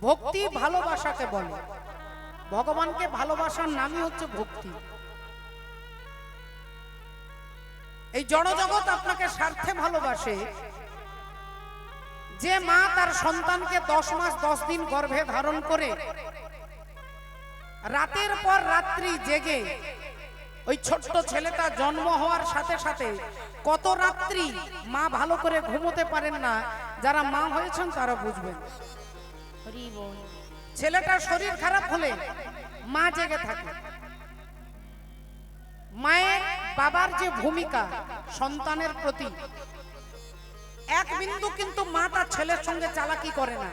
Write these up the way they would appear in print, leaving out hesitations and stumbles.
ভক্তি ভালোবাসাকে বলে। ভগবানকে ভালোবাসার নামই হচ্ছে ভক্তি। এই জড়জগৎ আপনাকে স্বার্থে ভালোবাসে। যে মা তার সন্তানকে 10 মাস 10 দিন গর্ভে ধারণ করে রাতের পর রাত্রি জেগে ওই ছোট্ট ছেলেটা জন্ম হওয়ার সাথে সাথে কত রাত্রি মা ভালো করে ঘুমোতে পারেন না, যারা মা হয়েছেন তারা বুঝবেন। ছেলেটার শরীর খারাপ হলে মা জেগে থাকে। মায়ের বাবার যে ভূমিকা সন্তানের প্রতি, এক বিন্দু কিন্তু মা তার ছেলের সঙ্গে চালাকি করে না।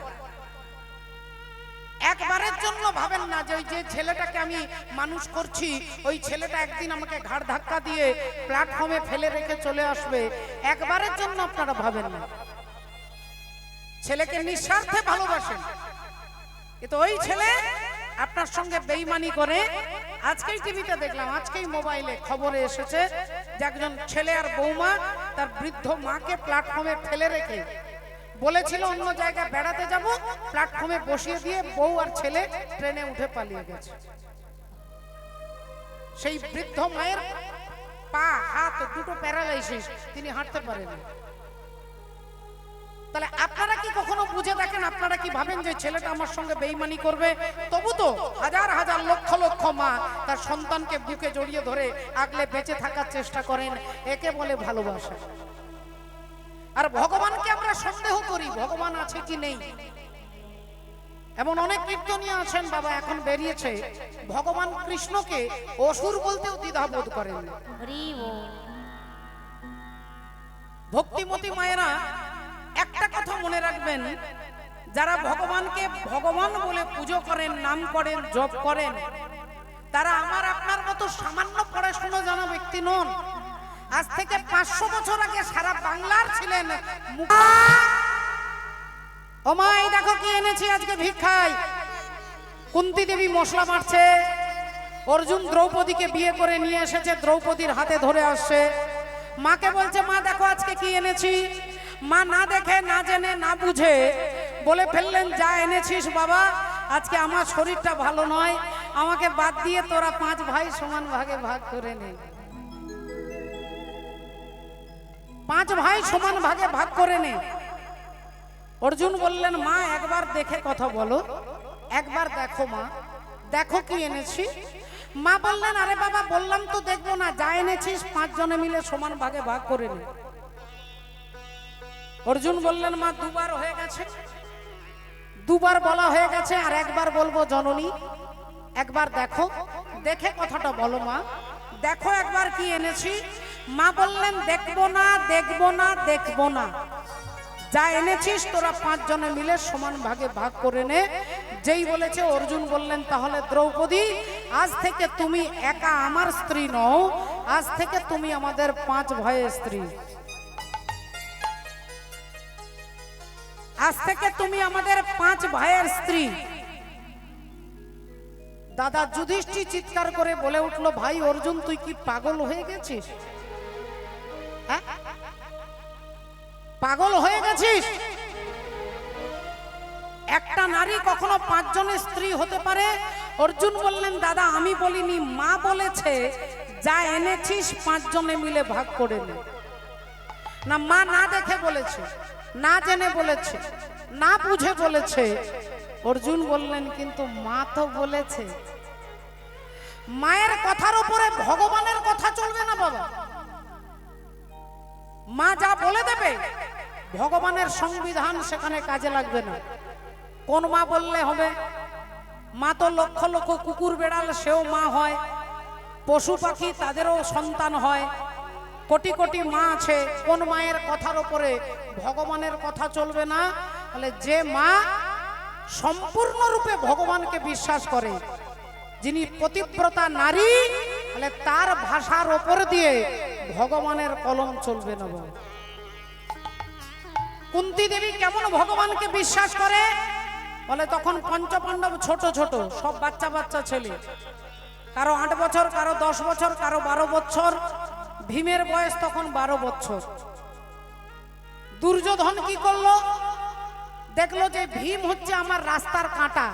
একবারের জন্য ভাবেন না যে ওই যে ছেলেটাকে আমি মানুষ করছি ওই ছেলেটা একদিন আমাকে ঘাড় ধাক্কা দিয়ে প্ল্যাটফর্মে ফেলে রেখে চলে আসবে, একবারের জন্য আপনারা ভাবেন না। ছেলেকে নিঃস্বার্থে ভালোবাসেন, কিন্তু ওই ছেলে আপনার সঙ্গে বেঈমানি করে। আজকেই টিভিতে দেখলাম, আজকেই মোবাইলে খবরে এসেছে যে একজন ছেলে আর বৌমা তার বৃদ্ধ মাকে প্ল্যাটফর্মে ফেলে রেখে বলেছিল অন্য জায়গায় বেড়াতে যাব, প্ল্যাটফর্মে বসিয়ে দিয়ে বউ আর ছেলে ট্রেনে উঠে পালিয়ে গেছে। সেই বৃদ্ধ মায়ের পা হাত দুটো প্যারালাইসিস, তিনি হাঁটতে পারেন। তাহলে আপনারা কি কখনো বুঝে দেখেন? আপনারা কি ভাবেন যে ছেলেটা আমার সঙ্গে বেঈমানি করবে? তবু তো হাজার হাজার লক্ষ লক্ষ মা তার সন্তানকে বুকে জড়িয়ে ধরে আগলে বেঁচে থাকার চেষ্টা করেন। একে বলে ভালোবাসা। আর ভগবানকে আমরা সন্দেহ করি ভগবান আছে কি নেই। এমন অনেক কীর্তনীয় আছেন বাবা, এখন বেরিয়েছে, ভগবান কৃষ্ণকে অসুর বলতেও দ্বিধাবোধ করেন না। ভক্তিমতী মায়েরা একটা কথা মনে রাখবেন, যারা ভগবানকে ভগবান বলে পুজো করেন, নাম করেন, জপ করেন, তারা আমার আপনার মতো সামান্য পড়াশোনা জানা ব্যক্তি নন। আজ থেকে 500 বছর আগে সারা বাংলার ছিলেন। ও মা, এই দেখো কি এনেছি আজকে ভিক্ষায়। কুন্তী দেবী মশলা মারছে, অর্জুন দ্রৌপদীকে বিয়ে করে নিয়ে এসেছে, দ্রৌপদীর হাতে ধরে আসছে। মাকে বলছে, মা দেখো আজকে কি এনেছি। মা না দেখে, না জেনে, না বুঝে বলে ফেললেন, যা এনেছিস বাবা, আজকে আমার শরীরটা ভালো নয়, আমাকে বাদ দিয়ে তোরা 5 ভাই সমান ভাগে ভাগ করে নে। 5 ভাই সমান ভাগে ভাগ করে নে। অর্জুন বললেন, মা একবার দেখে কথা বলো, একবার দেখো মা, দেখো কি এনেছি। মা বললেন, আরে বাবা বললাম তো দেখবো না, যা এনেছিস 5 জনে মিলে সমান ভাগে ভাগ করে নে। অর্জুন বললেন, মা 2 বার হয়ে গেছে, 2 বার বলা হয়ে গেছে, আর একবার বলবো জননী, একবার দেখো, দেখে কথাটা বলো মা, দেখো একবার কি এনেছি। মা বললেন, দেখবো না, দেখবো না, দেখবো না, যা এনেছিস তোরা 5 জনে মিলে সমান ভাগে ভাগ করে নে। যেই বলেছে, অর্জুন বললেন, তাহলে দ্রৌপদী, আজ থেকে তুমি একা আমার স্ত্রী নও, আজ থেকে তুমি আমাদের 5 ভাইয়ের স্ত্রী। আজ থেকে তুমি আমাদের 5 ভাইয়ের স্ত্রী। দাদা যুধিষ্ঠির চিৎকার করে বলে উঠলো, ভাই অর্জুন, তুই কি পাগল হয়ে গেছিস? হ্যাঁ, পাগল হয়ে গেছিস? একটা নারী কখনো 5 জনের স্ত্রী হতে পারে? অর্জুন বললেন, দাদা আমি বলিনি, মা বলেছে যা এনেছিস 5 জনে মিলে ভাগ করে নে। না, মা না দেখে বলেছে, না জেনে বলেছে, না বুঝে বলেছে। অর্জুন বললেন, কিন্তু মা তো বলেছে। মায়ের কথার উপরে ভগবানের কথা চলবে না বাবা। মা যা বলে দেবে, ভগবানের সংবিধান সেখানে কাজে লাগবে না। কোন মা বললে হবে? মা তো লক্ষ লক্ষ কুকুর বেড়াল, সেও মা হয়। পশু পাখি, তাদেরও সন্তান হয়। কোটি কোটি মা আছে। কোন মায়ের কথার উপরে ভগবানের কথা চলবে না? তাহলে যে মা সম্পূর্ণরূপে ভগবানকে বিশ্বাস করে, যিনি পতিব্রতা নারী, তাহলে তার ভাষার ওপর দিয়ে ভগবানের কলম চলবে না। কুন্তী দেবী কেমন ভগবানকে বিশ্বাস করে? বলে, তখন পঞ্চপাণ্ডব ছোট ছোট সব বাচ্চা বাচ্চা ছেলে, কারো 8 বছর, কারো 10 বছর, কারো 12 বছর। ভীমের বয়স তখন 12 বছর। দুর্যোধন কি করলো? দেখলো যে ভীম হচ্ছে আমার রাস্তার কাঁটা,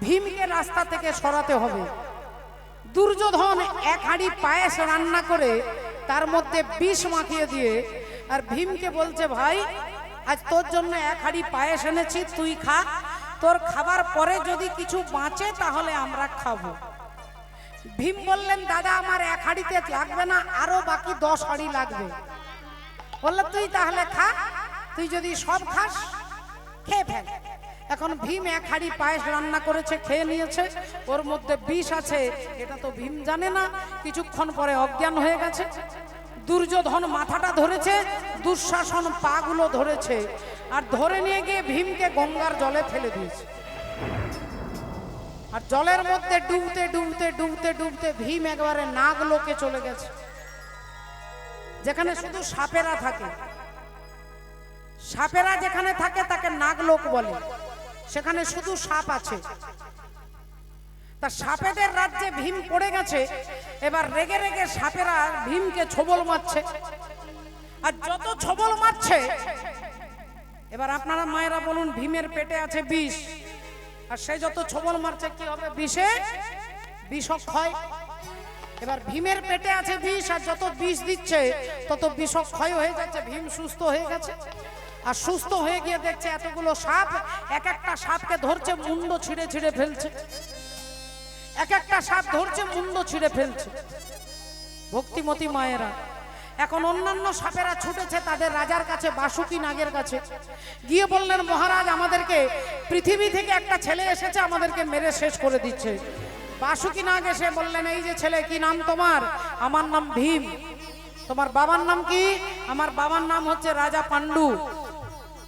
ভীমকে রাস্তা থেকে সরাতে হবে। দুর্যোধন এক হাঁড়ি পায়েস রান্না করে তার মধ্যে বিষ মাখিয়ে দিয়ে আর ভীমকে বলছে, ভাই আজ তোর জন্য এক হাঁড়ি পায়েস এনেছি, তুই খা, তোর খাবার পরে যদি কিছু বাঁচে তাহলে আমরা খাবো। ভীম বললেন, দাদা আমার এক হাঁড়িতে লাগবে না, আরো বাকি 10 হাঁড়ি লাগবে। বললো, তুই তাহলে খা, তুই যদি সব খাস খেয়ে ফেল। এখন ভীম এক হাঁড়ি পায়েস রান্না করেছে, খেয়ে নিয়েছে, ওর মধ্যে বিষ আছে এটা তো ভীম জানে না। কিছুক্ষণ পরে অজ্ঞান হয়ে গেছে। দুর্যোধন মাথাটা ধরেছে, দুঃশাসন পাগুলো ধরেছে, আর ধরে নিয়ে গিয়ে ভীমকে গঙ্গার জলে ফেলে দিয়েছে। আর জলের মধ্যে ডুবতে ডুবতে ডুবতে ডুবতে ভীম একবারে নাগলোকে চলে গেছে, যেখানে শুধু সাপেরা থাকে। সাপেরা যেখানে থাকে তাকে নাগলোক বলে, সেখানে শুধু সাপ আছে। তা সাপেদের রাজ্যে ভীম পড়ে গেছে। এবার রেগে রেগে সাপেরা ভীমকে ছোবল মারছে, আর যত ছোবল মারছে, এবার আপনারা মায়েরা বলুন, ভীমের পেটে আছে বিষ, আর সে যত ছোবল মারছে কি হবে? বিষে বিষক্ষয়। এবার ভীমের পেটে আছে বিষ, আর যত বিষ দিচ্ছে তত বিষক্ষয় হয়ে যাচ্ছে। ভীম সুস্থ হয়ে গেছে, আর সুস্থ হয়ে গিয়ে দেখছে এতগুলো সাপ এক একটা সাপকে ধরছে, মুন্ড ছিঁড়ে ছিঁড়ে ফেলছে। এক একটা সাপ ধরছে, মুন্ড ছিঁড়ে ফেলছে। ভক্তিমতী মায়েরা, এখন অন্যান্য সাপেরা ছুটেছে তাদের রাজার কাছে, বাসুকি নাগের কাছে গিয়ে বললেন, মহারাজ আমাদেরকে পৃথিবী থেকে একটা ছেলে এসেছে, আমাদেরকে মেরে শেষ করে দিচ্ছে। বাসুকি নাগ এসে বললেন, এই যে ছেলে, কি নাম তোমার? আমার নাম ভীম। তোমার বাবার নাম কি? আমার বাবার নাম হচ্ছে রাজা পাণ্ডু।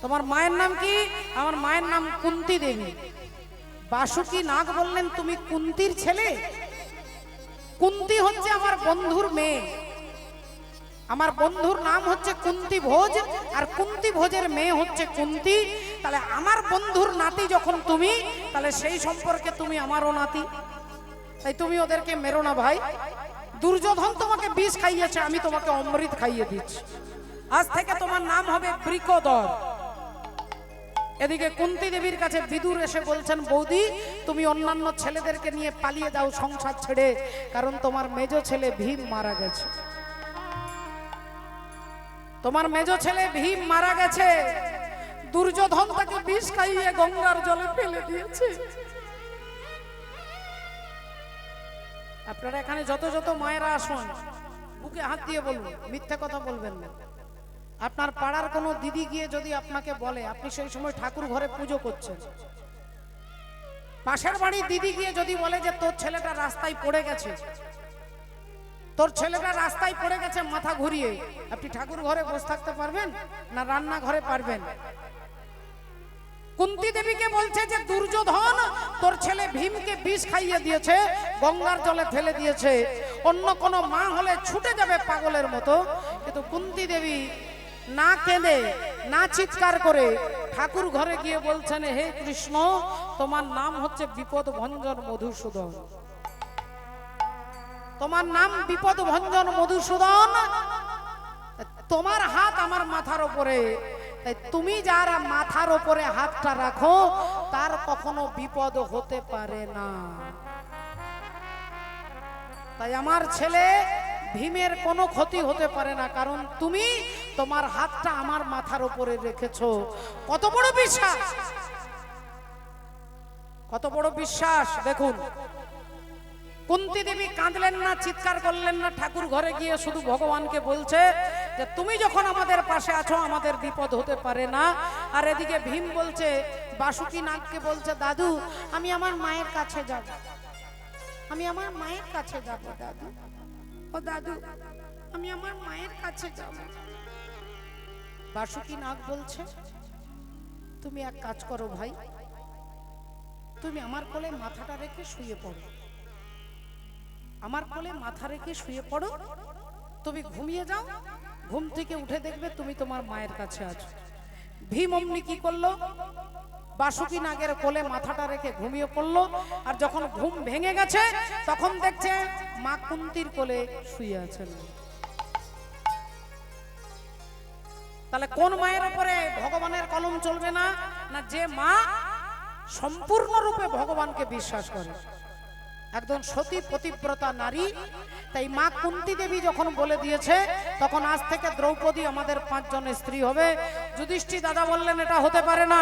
তোমার মায়ের নাম কি? আমার মায়ের নাম কুন্তী দেবী। বাসুকি নাগ বললেন, তুমি কুন্তির ছেলে? কুন্তী হচ্ছে আমার বন্ধুর মেয়ে, আমার বন্ধুর নাম হচ্ছে কুন্তী ভোজ, আর কুন্তী ভোজের মেয়ে হচ্ছে কুন্তী। তাহলে আমার বন্ধুর নাতি যখন তুমি, তাহলে সেই সম্পর্কে তুমি আমারও নাতি, তাই তুমি ওদেরকে মেরো না ভাই। দুর্যোধন তোমাকে বিষ খাইয়েছে, আমি তোমাকে অমৃত খাইয়ে দিচ্ছি। আজ থেকে তোমার নাম হবে বৃকোদর। এদিকে কুন্তী দেবীর কাছে বিদুর এসে বলছেন, বৌদি তুমি অন্যান্য ছেলেদেরকে নিয়ে পালিয়ে যাও সংসার ছেড়ে, কারণ তোমার মেজ ছেলে ভীম মারা গেছে। তোমার মেজ ছেলে ভীম মারা গেছে। দুর্যোধন তাকে বিষ খাইয়ে গঙ্গার জলে ফেলে দিয়েছে। আপনারা এখানে যত যত মায়েরা আসুন, বুকে হাত দিয়ে বলুন, মিথ্যে কথা বলবেন না। আপনার পাড়ার কোনো দিদি গিয়ে যদি আপনাকে বলে, আপনি সেই সময় ঠাকুর ঘরে পুজো করছেন, পাশের বাড়ির দিদি গিয়ে যদি বলে যে তোর ছেলেটা রাস্তায় পড়ে গেছে, তোর ছেলেটা রাস্তায় পড়ে গেছে মাথা ঘুরিয়ে, আপনি ঠাকুর ঘরে বসে থাকতে পারবেন না রান্নাঘরে পারবেন? কুন্তী দেবীকে বলছে যে দুর্যোধন তোর ছেলে ভীমকে বিষ খাইয়ে দিয়েছে, গঙ্গার জলে ফেলে দিয়েছে। অন্য কোনো মা হলে ছুটে যাবে পাগলের মতো, কিন্তু কুন্তী দেবী না কেঁদে না চিৎকার করে ঠাকুর ঘরে গিয়ে বলছেন, হে কৃষ্ণ, তোমার নাম হচ্ছে বিপদ ভঞ্জন মধুসূদন। তোমার নাম বিপদ ভঞ্জন মধুসূদন। তোমার হাত আমার মাথার উপরে, তাই তুমি যার মাথার উপরে হাতটা রাখো তার কখনো বিপদ হতে পারে না। তাই আমার ছেলে ভীমের কোনো ক্ষতি হতে পারে না, কারণ তুমি তোমার হাতটা আমার মাথার উপরে রেখেছো। কত বড় বিশ্বাস, কত বড় বিশ্বাস দেখুন। কুন্তী দেবী কাঁদলেন না, চিৎকার করলেন না, ঠাকুর ঘরে গিয়ে শুধু ভগবানকে বলছে যে তুমি যখন আমাদের পাশে আছো আমাদের বিপদ হতে পারে না। আর এদিকে ভীম বলছে, বাসুকি নাগকে বলছে, দাদু আমি আমার মায়ের কাছে যাব, আমি আমার মায়ের কাছে যাব দাদু, ও দাদু আমি আমার মায়ের কাছে যাব। বাসুকি নাগ বলছে, তুমি এক কাজ করো ভাই, তুমি আমার কোলে মাথাটা রেখে শুয়ে পড়ো, আমার কোলে মাথা রেখে শুয়ে পড়ো, তুমি ঘুমিয়ে যাও, ঘুম থেকে উঠে দেখবে তুমি তোমার মায়ের কাছে আছো। ভীম অমনি কি করলো, বাসুকি নাগের কোলে মাথাটা রেখে ঘুমিয়ে পড়লো। আর যখন ঘুম ভেঙে গেছে তখন দেখছে মা কুন্তীর কোলে শুয়ে আছেন। তাহলে কোন মায়ের উপরে ভগবানের কলম চলবে না? না যে মা সম্পূর্ণরূপে ভগবানকে বিশ্বাস করে, একজন সতী পতিব্রতা নারী। তাই মা কুন্তী দেবী যখন বলে দিয়েছে, তখন আজ থেকে দ্রৌপদী আমাদের 5 জনের স্ত্রী হবে। যুধিষ্ঠির দাদা বললেন এটা হতে পারে না।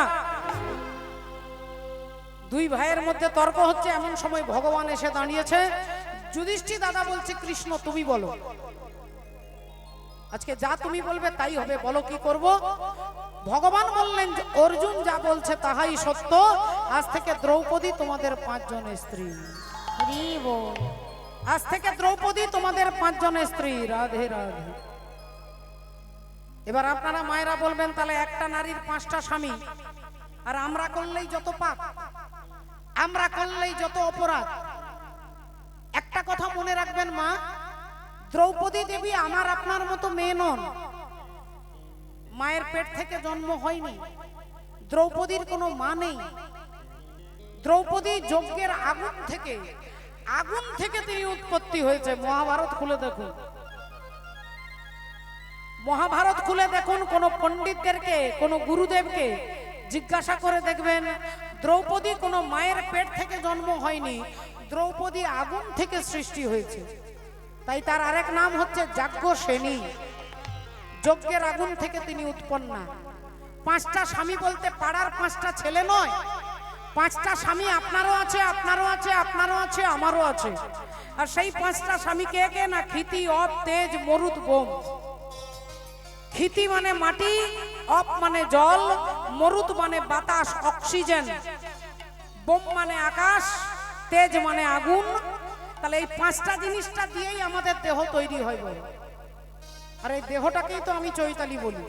দুই ভাইয়ের মধ্যে তর্ক হচ্ছে, এমন সময় ভগবান এসে দাঁড়িয়েছে। যুধিষ্ঠির দাদা বলছে, কৃষ্ণ তুমি বলো, আজকে যা তুমি বলবে তাই হবে, বলো কি করব। ভগবান বললেন, অর্জুন যা বলছে তাহাই সত্য, আজ থেকে দ্রৌপদী তোমাদের 5 জনের স্ত্রী। আজ থেকে দ্রৌপদী তোমাদের 5 জনের স্ত্রী। রাধে রাধে। এবার আপনারা মায়েরা বলবেন, তাহলে একটা নারীর 5টা স্বামী, আর আমরা করলেই যত পাপ, আমরা করলেই যত অপরাধ। একটা কথা মনে রাখবেন মা, দ্রৌপদী দেবী আমার আপনার মতো মেয়ে নন, মায়ের পেট থেকে জন্ম হয়নি। দ্রৌপদীর কোনো মা নেই। দ্রৌপদী যজ্ঞের আগুন থেকে তিনি উৎপত্তি হয়েছে। মহাভারত খুলে দেখুন, মহাভারত খুলে দেখুন, কোন পণ্ডিতদেরকে, কোন গুরুদেবকে জিজ্ঞাসা করে দেখবেন, দ্রৌপদী কোনো মায়ের পেট থেকে জন্ম হয়নি, দ্রৌপদী আগুন থেকে সৃষ্টি হয়েছে। তাই তার আরেক নাম হচ্ছে যাজ্ঞসেনী। যজ্ঞের আগুন থেকে তিনি উৎপন্না। 5টা স্বামী বলতে পাড়ার 5টা ছেলে নয়, 5টা স্বামী আপনারও আছে, আপনারও আছে, আপনারও আছে, আমারও আছে। আর সেই 5টা স্বামী কে কে না, ক্ষিতি, অপ, তেজ, মরুত, বোম। ক্ষিতি মানে মাটি, অপ মানে জল, মরুত মানে বাতাস অক্সিজেন, বোম মানে আকাশ, তেজ মানে আগুন। তাহলে এই 5টা জিনিসটা দিয়েই আমাদের দেহ তৈরি হয় বলে। আর এই দেহটাকেই তো আমি চৈতালি বলি।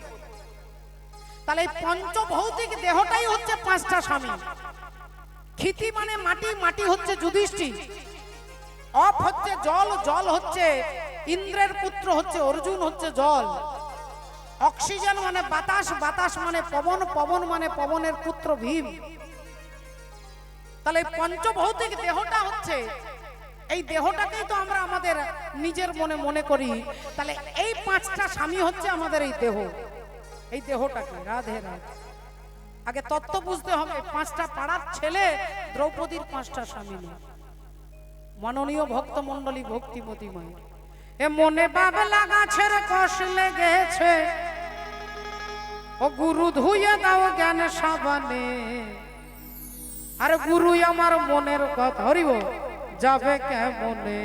তাহলে এই পঞ্চভৌতিক দেহটাই হচ্ছে 5টা স্বামী। ক্ষিতি মানে মাটি, মাটি হচ্ছে যুধিষ্ঠির। অপ হচ্ছে জল, জল হচ্ছে ইন্দ্রের পুত্র হচ্ছে অর্জুন, হচ্ছে জল। অক্সিজেন মানে বাতাস, বাতাস মানে পবন, পবন মানে পবনের পুত্র ভীম। তাহলে পঞ্চভৌতিক দেহটা হচ্ছে, এই দেহটাকেই তো আমরা আমাদের নিজের মনে মনে করি। তাহলে এই 5টা স্বামী হচ্ছে আমাদের এই দেহ, এই দেহটাকে। রাধে রাধে। আগে তত্ত্ব বুঝতে হবে, 5টা পাড়ার ছেলে, দ্রৌপদীর 5টা স্বামী নেই। মাননীয় ভক্ত মন্ডলী, ভক্তিমতী মায়ের এ মনে বাবলা গাছের কষ লেগেছে, ও গুরু ধুয়ে দাও জ্ঞান সাবানে। আর গুরু আমার মনের কথা হরিব যাবে কেমনে।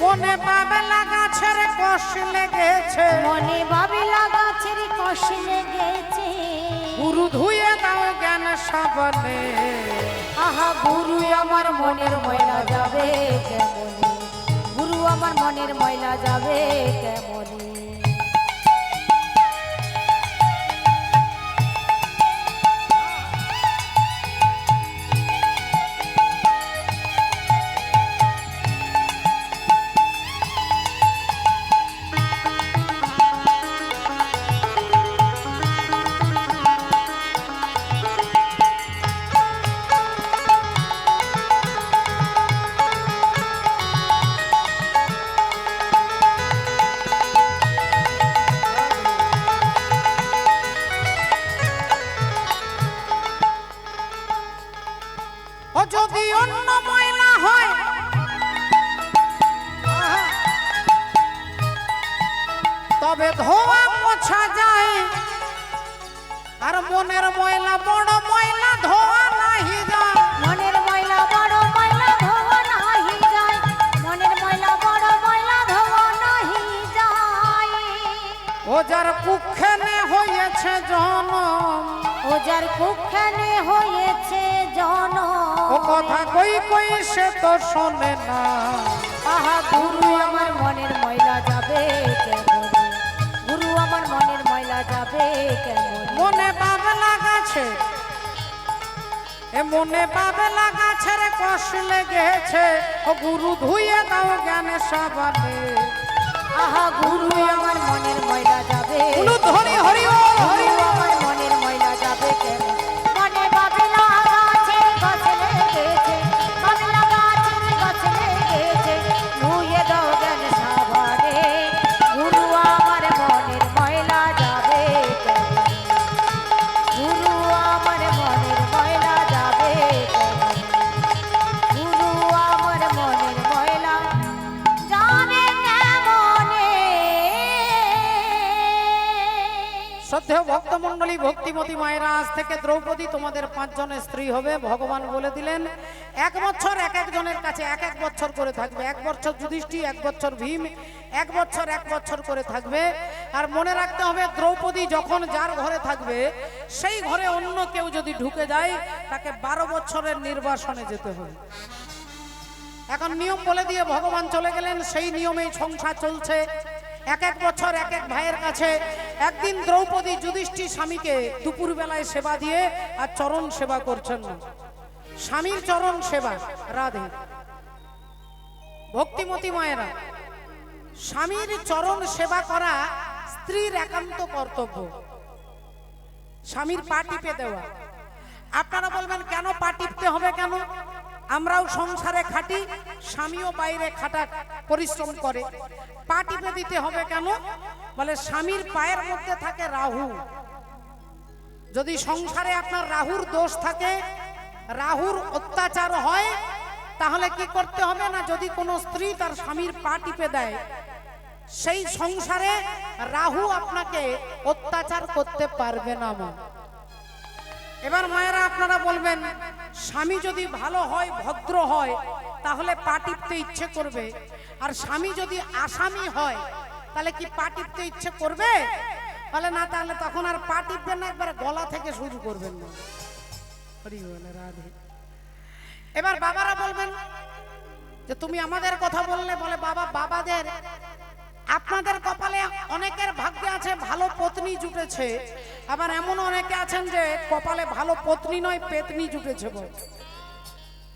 মনে বাবলা গাছের কষ লেগেছে, মনে বাবলা গাছের কষ লেগেছে, গুরু ধুয়ে দাও জ্ঞান সাবানে। আহা গুরু আমার মনের ময়লা যাবে কেমনে, গুরু আমার মনের ময়লা যাবে কেমনে। যদি অন্য ময়লা হয়, তবে ধোয়া মোছা যায়। আর মনের ময়লা বড় ময়লা ধোয়া নাহি যায়। মনের ময়লা বড় ময়লা ধোয়া নাহি যায়, মনের ময়লা বড় ময়লা ধোয়া নাহি যায়। ও যার কুক্ষেনে হয়েছে জনম, ও যার কুক্ষেনে হয়েছে জনম, ও কথা কই কই সে তো শোনে না। আহা গুরু আমার মনের ময়লা যাবে ময়লা যাবে কেমন মনে পাবে লাগাছে এ মনে পাবে লাগাছে রে কষ লেগেছে ও গুরু ধুয়ে দাও জ্ঞানে সাবানে আহা গুরু আমার মনের ময়লা যাবে গুরু ধরি হরি বল হরি গুরু বল। আমার মনের ময়লা যাবে কেমন মনে বাবলা গাছে গাছ লেগেছে বাবলা গাছে গাছ লেগেছে ধুয়ে দাও জ্ঞান সাবানে গুরু আমার মনের ময়লা যাবে কেমন গুরু আমার মনের ময়লা যাবে কেমন গুরু আমার মনের ময়লা যাবে কেমনে শ্রদ্ধেয় ভক্তমণ্ডলী ভক্তিমতী মায়েরা আজ থেকে দ্রৌপদী তোমাদের 5 জনের স্ত্রী হবে ভগবান বলে দিলেন 1 বছর এক একজনের কাছে 1 বছর করে থাকবে 1 বছর যুধিষ্ঠির 1 বছর ভীম 1 বছর করে থাকবে আর মনে রাখতে হবে দ্রৌপদী যখন যার ঘরে থাকবে সেই ঘরে অন্য কেউ যদি ঢুকে যায় তাকে 12 বছরের নির্বাসনে যেতে হবে। এখন নিয়ম বলে দিয়ে ভগবান চলে গেলেন সেই নিয়মেই সংসার চলছে 1 বছর 1 ভাইয়ের কাছে। একদিন দ্রৌপদী যুধিষ্ঠির স্বামীকে দুপুর বেলায় সেবা দিয়ে আর চরণ সেবা করছেন না স্বামীর চরণ সেবা রাধে ভক্তিমতী মায়েরা স্বামীর চরণ সেবা করা স্ত্রীর একান্ত কর্তব্য স্বামীর পা টিপে দেওয়া। আপনারা বলবেন কেন পা টিপতে হবে কেন আমরাও সংসারে খাটি স্বামীও বাইরে খাটা পরিশ্রম করে পা টিপে দিতে হবে কেন বলে স্বামীর পায়ের মধ্যে থাকে রাহু যদি সংসারে আপনার রাহুর দোষ থাকে রাহুর অত্যাচার হয় তাহলে কি করতে হবে না যদি কোনো স্ত্রী তার স্বামীর পা টিপে দেয় সেই সংসারে রাহু আপনাকে অত্যাচার করতে পারবে না মা। এবার মায়েরা আপনারা বলবেন স্বামী যদি ভালো হয় ভদ্র হয় তাহলে পা টিপতে ইচ্ছে করবে আর স্বামী যদি আসামি হয় তাহলে কি পা টিপতে ইচ্ছে করবে বলে না তাহলে তখন আর পা টিপবেন না একবার গলা থেকে শুরু করবেন না হরি বল রাধে। এবার বাবারা বলবেন যে তুমি আমাদের কথা বললে বলে বাবা বাবাদের আপনাদের কপালে অনেকের ভাগ্যে আছে ভালো পত্নী জুটেছে আবার এমন অনেকে আছেন যে কপালে ভালো পত্নী নয় পেতনি জুটেছে বল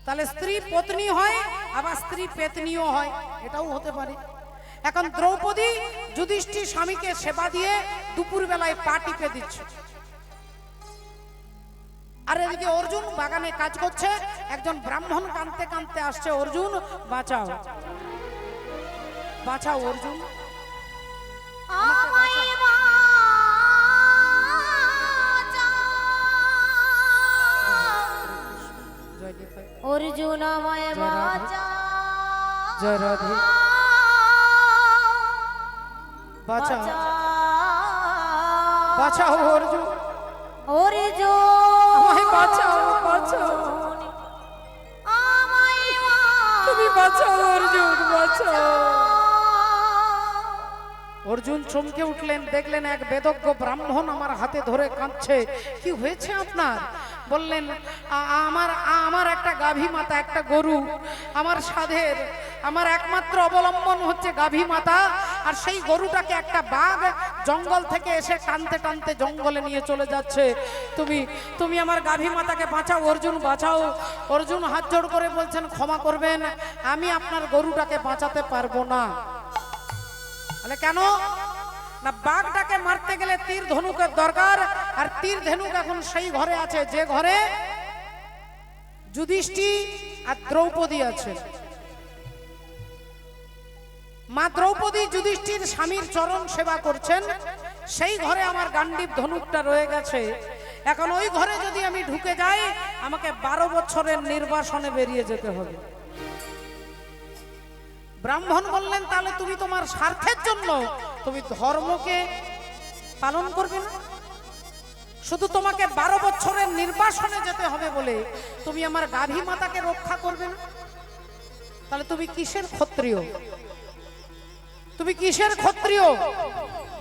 তাহলে স্ত্রী পত্নী হয় আবার স্ত্রী পেতনিও হয় এটাও হতে পারে। এখন দ্রৌপদী যুধিষ্ঠির স্বামীকে সেবা দিয়ে দুপুর বেলায় পা টিপে দিচ্ছে আর এদিকে অর্জুন বাগানে কাজ করছে একজন ব্রাহ্মণ কাঁদতে কাঁদতে আসছে অর্জুন বাঁচাও বাঁচাও অর্জুন আমায় বাঁচাও। জয় নিতাই। অর্জুন আমায় বাঁচাও। জয় রাধে বাঁচাও বাঁচাও অর্জুন অর্জুন আমায় বাঁচাও বাঁচাও আমায় তুমি বাঁচাও অর্জুন বাঁচাও। অর্জুন চমকে উঠলেন দেখলেন এক বেদজ্ঞ ব্রাহ্মণ আমার হাতে ধরে কাঁদছে কি হয়েছে আপনার বললেন আমার একটা গাভী মাতা একটা গরু আমার সাধের আমার একমাত্র অবলম্বন হচ্ছে গাভী মাতা আর সেই গরুটাকে একটা বাঘ জঙ্গল থেকে এসে টানতে টানতে জঙ্গলে নিয়ে চলে যাচ্ছে তুমি তুমি আমার গাভী মাতাকে বাঁচাও অর্জুন বাঁচাও। অর্জুন হাত জোড় করে বলছেন ক্ষমা করবেন আমি আপনার গরুটাকে বাঁচাতে পারবো না। কেন না বাঘটাকে মারতে গেলে তীর ধনুকের দরকার আর তীর ধনুক এখন সেই ঘরে আছে যে ঘরে যুধিষ্ঠির আর দ্রৌপদী আছে। মা দ্রৌপদী যুধিষ্ঠির স্বামীর চরণ সেবা করছেন সেই ঘরে আমার গান্ডীব ধনুকটা রয়ে গেছে এখন ওই ঘরে যদি আমি ঢুকে যাই আমাকে 12 বছরের নির্বাসনে বেরিয়ে যেতে হবে। ব্রাহ্মণ বললেন তাহলে তুমি তোমার স্বার্থের জন্য তুমি ধর্মকে পালন করবে না শুধু তোমাকে 12 বছরের নির্বাসনে যেতে হবে বলে তুমি আমার গাভী মাতাকে রক্ষা করবে না তাহলে তুমি কিসের ক্ষত্রিয় তুমি কিসের ক্ষত্রিয়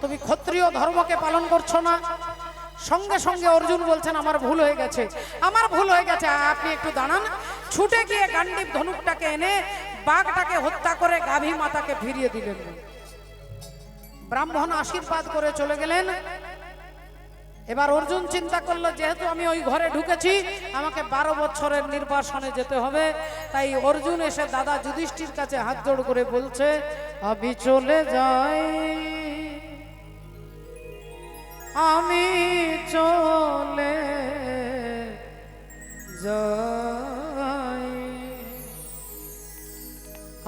তুমি ক্ষত্রিয় ধর্মকে পালন করছো না। সঙ্গে সঙ্গে অর্জুন বলছেন আমার ভুল হয়ে গেছে আপনি একটু দাঁড়ান ছুটে গিয়ে গান্ডীব ধনুকটাকে এনে বাঘটাকে হত্যা করে গাভী মাতাকে ফিরিয়ে দিলেন। ব্রাহ্মণ আশীর্বাদ করে চলে গেলেন এবার অর্জুন চিন্তা করলো যেহেতু আমি ওই ঘরে ঢুকেছি আমাকে 12 বছরের নির্বাসনে যেতে হবে, তাই অর্জুন এসে দাদা যুধিষ্ঠির কাছে হাত জোড় করে বলছে আমি চলে যাই, আমি চলে যাই,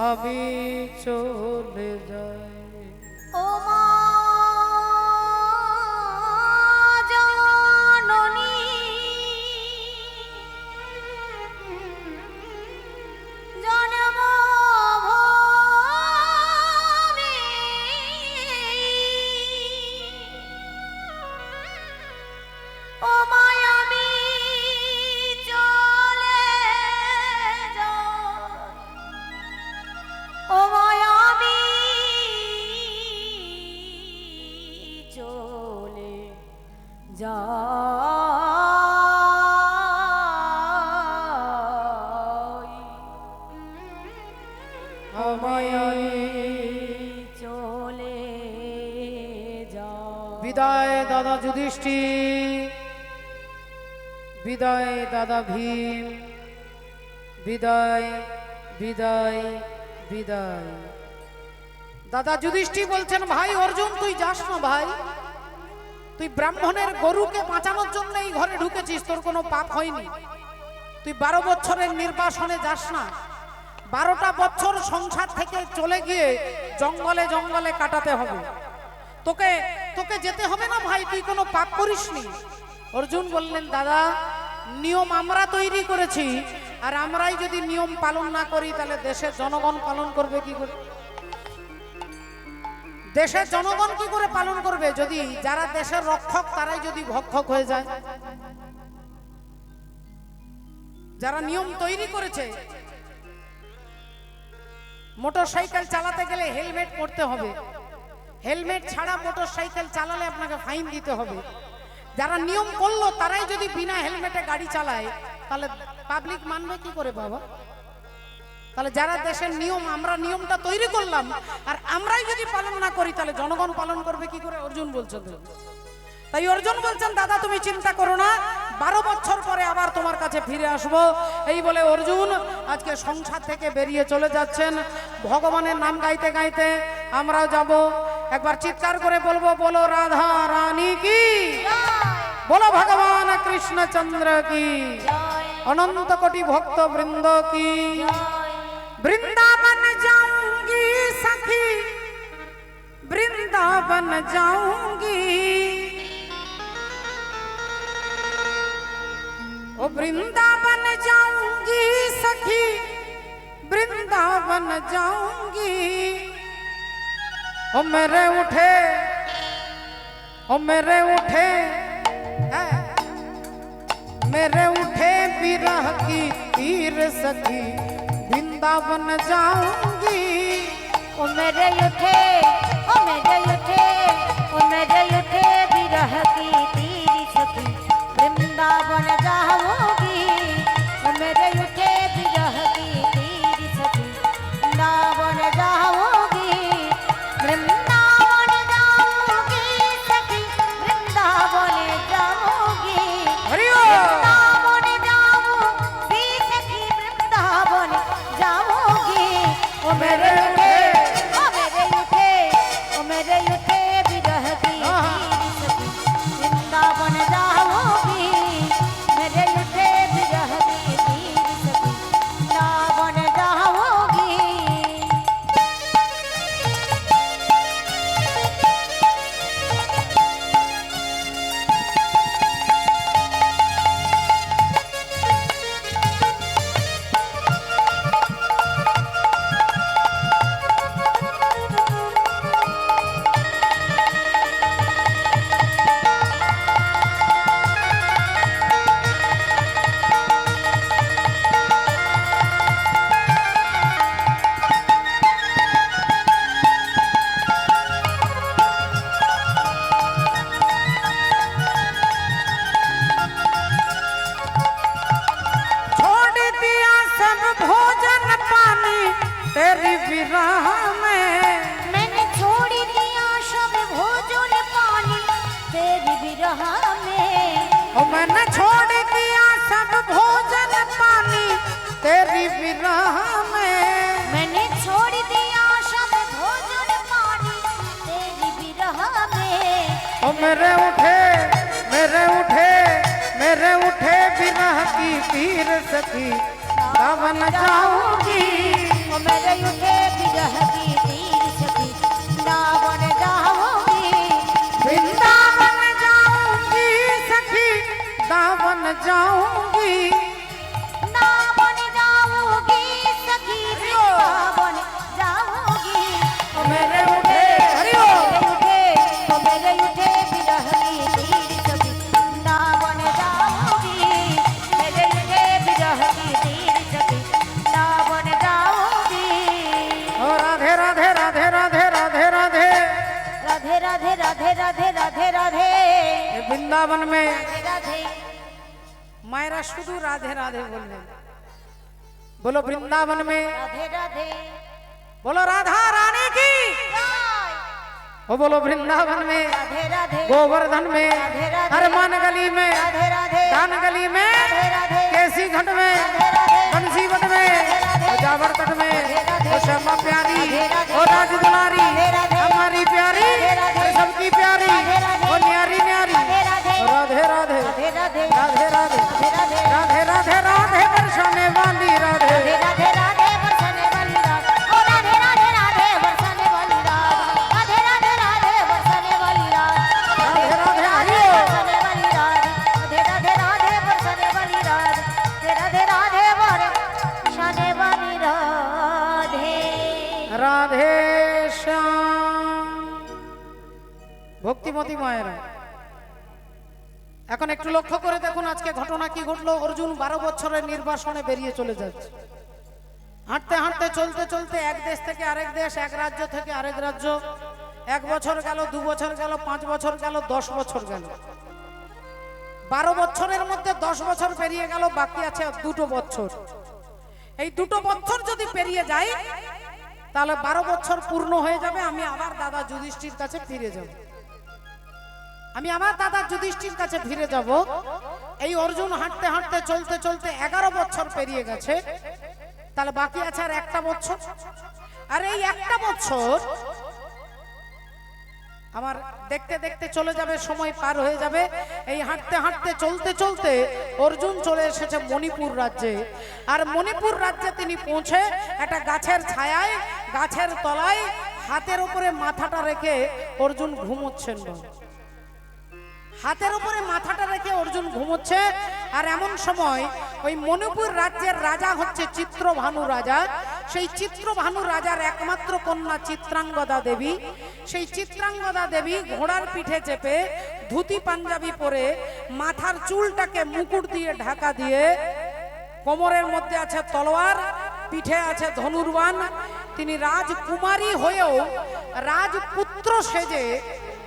আমি চলে যাই। ও মা জননী জন্মভূমি, ও মা আমি চলে যাই, ও মা আমি চলে যাই, আমায় চলে যাই। বিদায় দাদা যুধিষ্ঠির, বিদায় দাদা ভীম, বিদায় বিদায় বিদায়। দাদা যুধিষ্ঠির বলছেন ভাই অর্জুন তুই যাস না ভাই, তুই ব্রাহ্মণের গরুকে বাঁচানোর জন্য এই ঘরে ঢুকেছিস, তোর কোনো পাপ হয়নি, তুই 12 বছরের নির্বাসনে যাস না, 12টা বছর সংসার থেকে চলে গিয়ে জঙ্গলে জঙ্গলে কাটাতে হবে, তোকে তোকে যেতে হবে না ভাই, তুই কোনো পাপ করিসনি। অর্জুন বললেন দাদা নিয়ম আমরা তৈরি করেছি, আর আমরাই যদি নিয়ম পালন না করি তাহলে দেশের জনগণ পালন করবে কি করে? দেশের জনগণ কি করে পালন করবে যদি যারা দেশের রক্ষক তারাই যদি ভক্ষক হয়ে যায়? যারা নিয়ম তৈরি করেছে, মোটরসাইকেল চালাতে গেলে হেলমেট পরতে হবে, হেলমেট ছাড়া মোটরসাইকেল চালালে আপনাকে ফাইন দিতে হবে, যারা নিয়ম করলো তারাই যদি বিনা হেলমেটে গাড়ি চালায় তাহলে পাবলিক মানবে কি করে বাবা? তাহলে যারা দেশের নিয়ম, আমরা নিয়মটা তৈরি করলাম আর আমরাই যদি পালন না করি তাহলে জনগণ পালন করবে কি করে? অর্জুন বলছেন। তাই অর্জুন বলছেন দাদা তুমি চিন্তা করো না, 12 বছর পরে আবার তোমার কাছে ফিরে আসব। এই বলে অর্জুন আজকে সংসার থেকে বেরিয়ে চলে যাচ্ছেন। ভগবানের নাম গাইতে গাইতে আমরাও যাব। একবার চিৎকার করে বলবো বলো রাধা রানী কি, বলো ভগবান কৃষ্ণচন্দ্র কি, অনন্ত কোটি ভক্ত বৃন্দ কি। वृंदावन जाऊंगी सखी, वृंदावन जाऊंगी, ओ वृंदावन जाऊंगी सखी, वृंदावन जाऊंगी। ओ मेरे उठे, ओ मेरे उठे, मेरे उठे विरह की तीर सखी, वृंदावन जाऊंगी। ओ मेरे उठे, ओ मेरे उठे, ओ मेरे उठे विरह की तीर सखी, वृंदावन जाऊंगी। ओ मेरे उठे विरह की तीर सखी, वृंदावन जाऊंगी। वृंदावन जाऊंगी सखी, वृंदावन जाऊंगी। वृंदावन जाऊंगी सखी, वृंदावन जाऊंगी। ओ मेरे उठे, ओ मेरे उठे, ओ मेरे उठे विरह की तीर सखी, वृंदावन जाऊंगी। मेरे उठे विरह की तीर सखी, वृंदावन जाऊंगी। तेरी विरह में मैंने छोड़ दिया सब भोजन पानी, तेरी विरह में ओ मैंने छोड़ दिया सब भोजन पानी तेरी विरह में। मैंने छोड़ दिया सब भोजन पानी तेरी विरह में। ओ मेरे उठे मेरे उठे मेरे उठे विरह की पीर सखी दावन जाऊंगी। ओ मेरे उठे विरह की तीर सखी दावन जाऊंगी। वृंदावन जाऊंगी सखी दावन जाऊंगी। दावन जाऊंगी सखी दावन जाऊंगी। ओ मेरे उठे मेरे उठे विरह की तीर सखी दावन जाऊंगी। मेरे उठे विरह की तीर सखी दावन जाऊंगी। ओ राधे राधे राधे राधे राधे राधे राधे राधे राधे राधे राधे राधे ये वृंदावन में राधे राधे मायरा शुद्ध राधे राधे बोलने। बोलो वृंदावन में राधे राधे बोलो राधा रानी की। ओ बोलो वृंदावन में राधे राधे गोवर्धन में राधे राधे हरमान गली में राधे राधे दान गली में राधे राधे केसी घट में बंसीवट में जावर तट में ओ श्यामा प्यारी ओ राज दुलारी हमारी प्यारी सबकी प्यारी ओ न्यारी न्यारी राधे राधे राधे राधे राधे राधे राधे राधे राधे बरसाने वाली राधे राधे राधे बरसाने वाली रात। ओ राधे राधे राधे बरसाने वाली रात। राधे राधे राधे बरसाने वाली रात। राधे राधे हरिओ बरसाने वाली रात। राधे राधे राधे बरसाने वाली रात। राधे राधे बरसाने वाली राधे। राधे श्याम ভক্তিমতী মায়েরা এখন একটু লক্ষ্য করে দেখুন আজকে ঘটনা কি ঘটলো। অর্জুন 12 বছরের নির্বাসনে বেরিয়ে চলে যাচ্ছে। হাঁটতে হাঁটতে চলতে চলতে এক দেশ থেকে আরেক দেশ, এক রাজ্য থেকে আরেক রাজ্য, 1 বছর গেল, 2 বছর গেল, 5 বছর গেল, 10 বছর গেল। 12 বছরের মধ্যে 10 বছর পেরিয়ে গেল, বাকি আছে 2 বছর। এই 2 বছর যদি পেরিয়ে যায় তাহলে 12 বছর পূর্ণ হয়ে যাবে। আমি আবার দাদা যুধিষ্ঠির কাছে ফিরে যাব। আমি আমার দাদা যুধিষ্ঠির কাছে ফিরে যাব। এই অর্জুন হাঁটতে হাঁটতে চলতে চলতে 11 বছর পেরিয়ে গেছে, তাহলে বাকি আছে আর 1 বছর। আর এই 1 বছর আমার দেখতে দেখতে চলে যাবে, সময় পার হয়ে যাবে। এই হাঁটতে হাঁটতে চলতে চলতে অর্জুন চলে এসেছে মণিপুর রাজ্যে। আর মণিপুর রাজ্যে তিনি পৌঁছে একটা গাছের ছায়ায়, গাছের তলায় হাতের উপরে মাথাটা রেখে অর্জুন ঘুমোচ্ছেন। হাতের উপরে মাথাটা রেখে অর্জুন ঘুমোচ্ছে। আর এমন সময় ওই মণিপুর রাজ্যের রাজা হচ্ছে চিত্রভানু রাজা। সেই চিত্রভানু রাজার একমাত্র কন্যা চিত্রাঙ্গদা দেবী। সেই চিত্রাঙ্গদা দেবী ঘোড়ার পিঠে চেপে ধুতি পাঞ্জাবি পরে মাথার চুলটাকে মুকুট দিয়ে ঢাকা দিয়ে, কোমরের মধ্যে আছে তলোয়ার, পিঠে আছে ধনুর্বাণ। তিনি রাজকুমারী হয়েও রাজপুত্র সেজে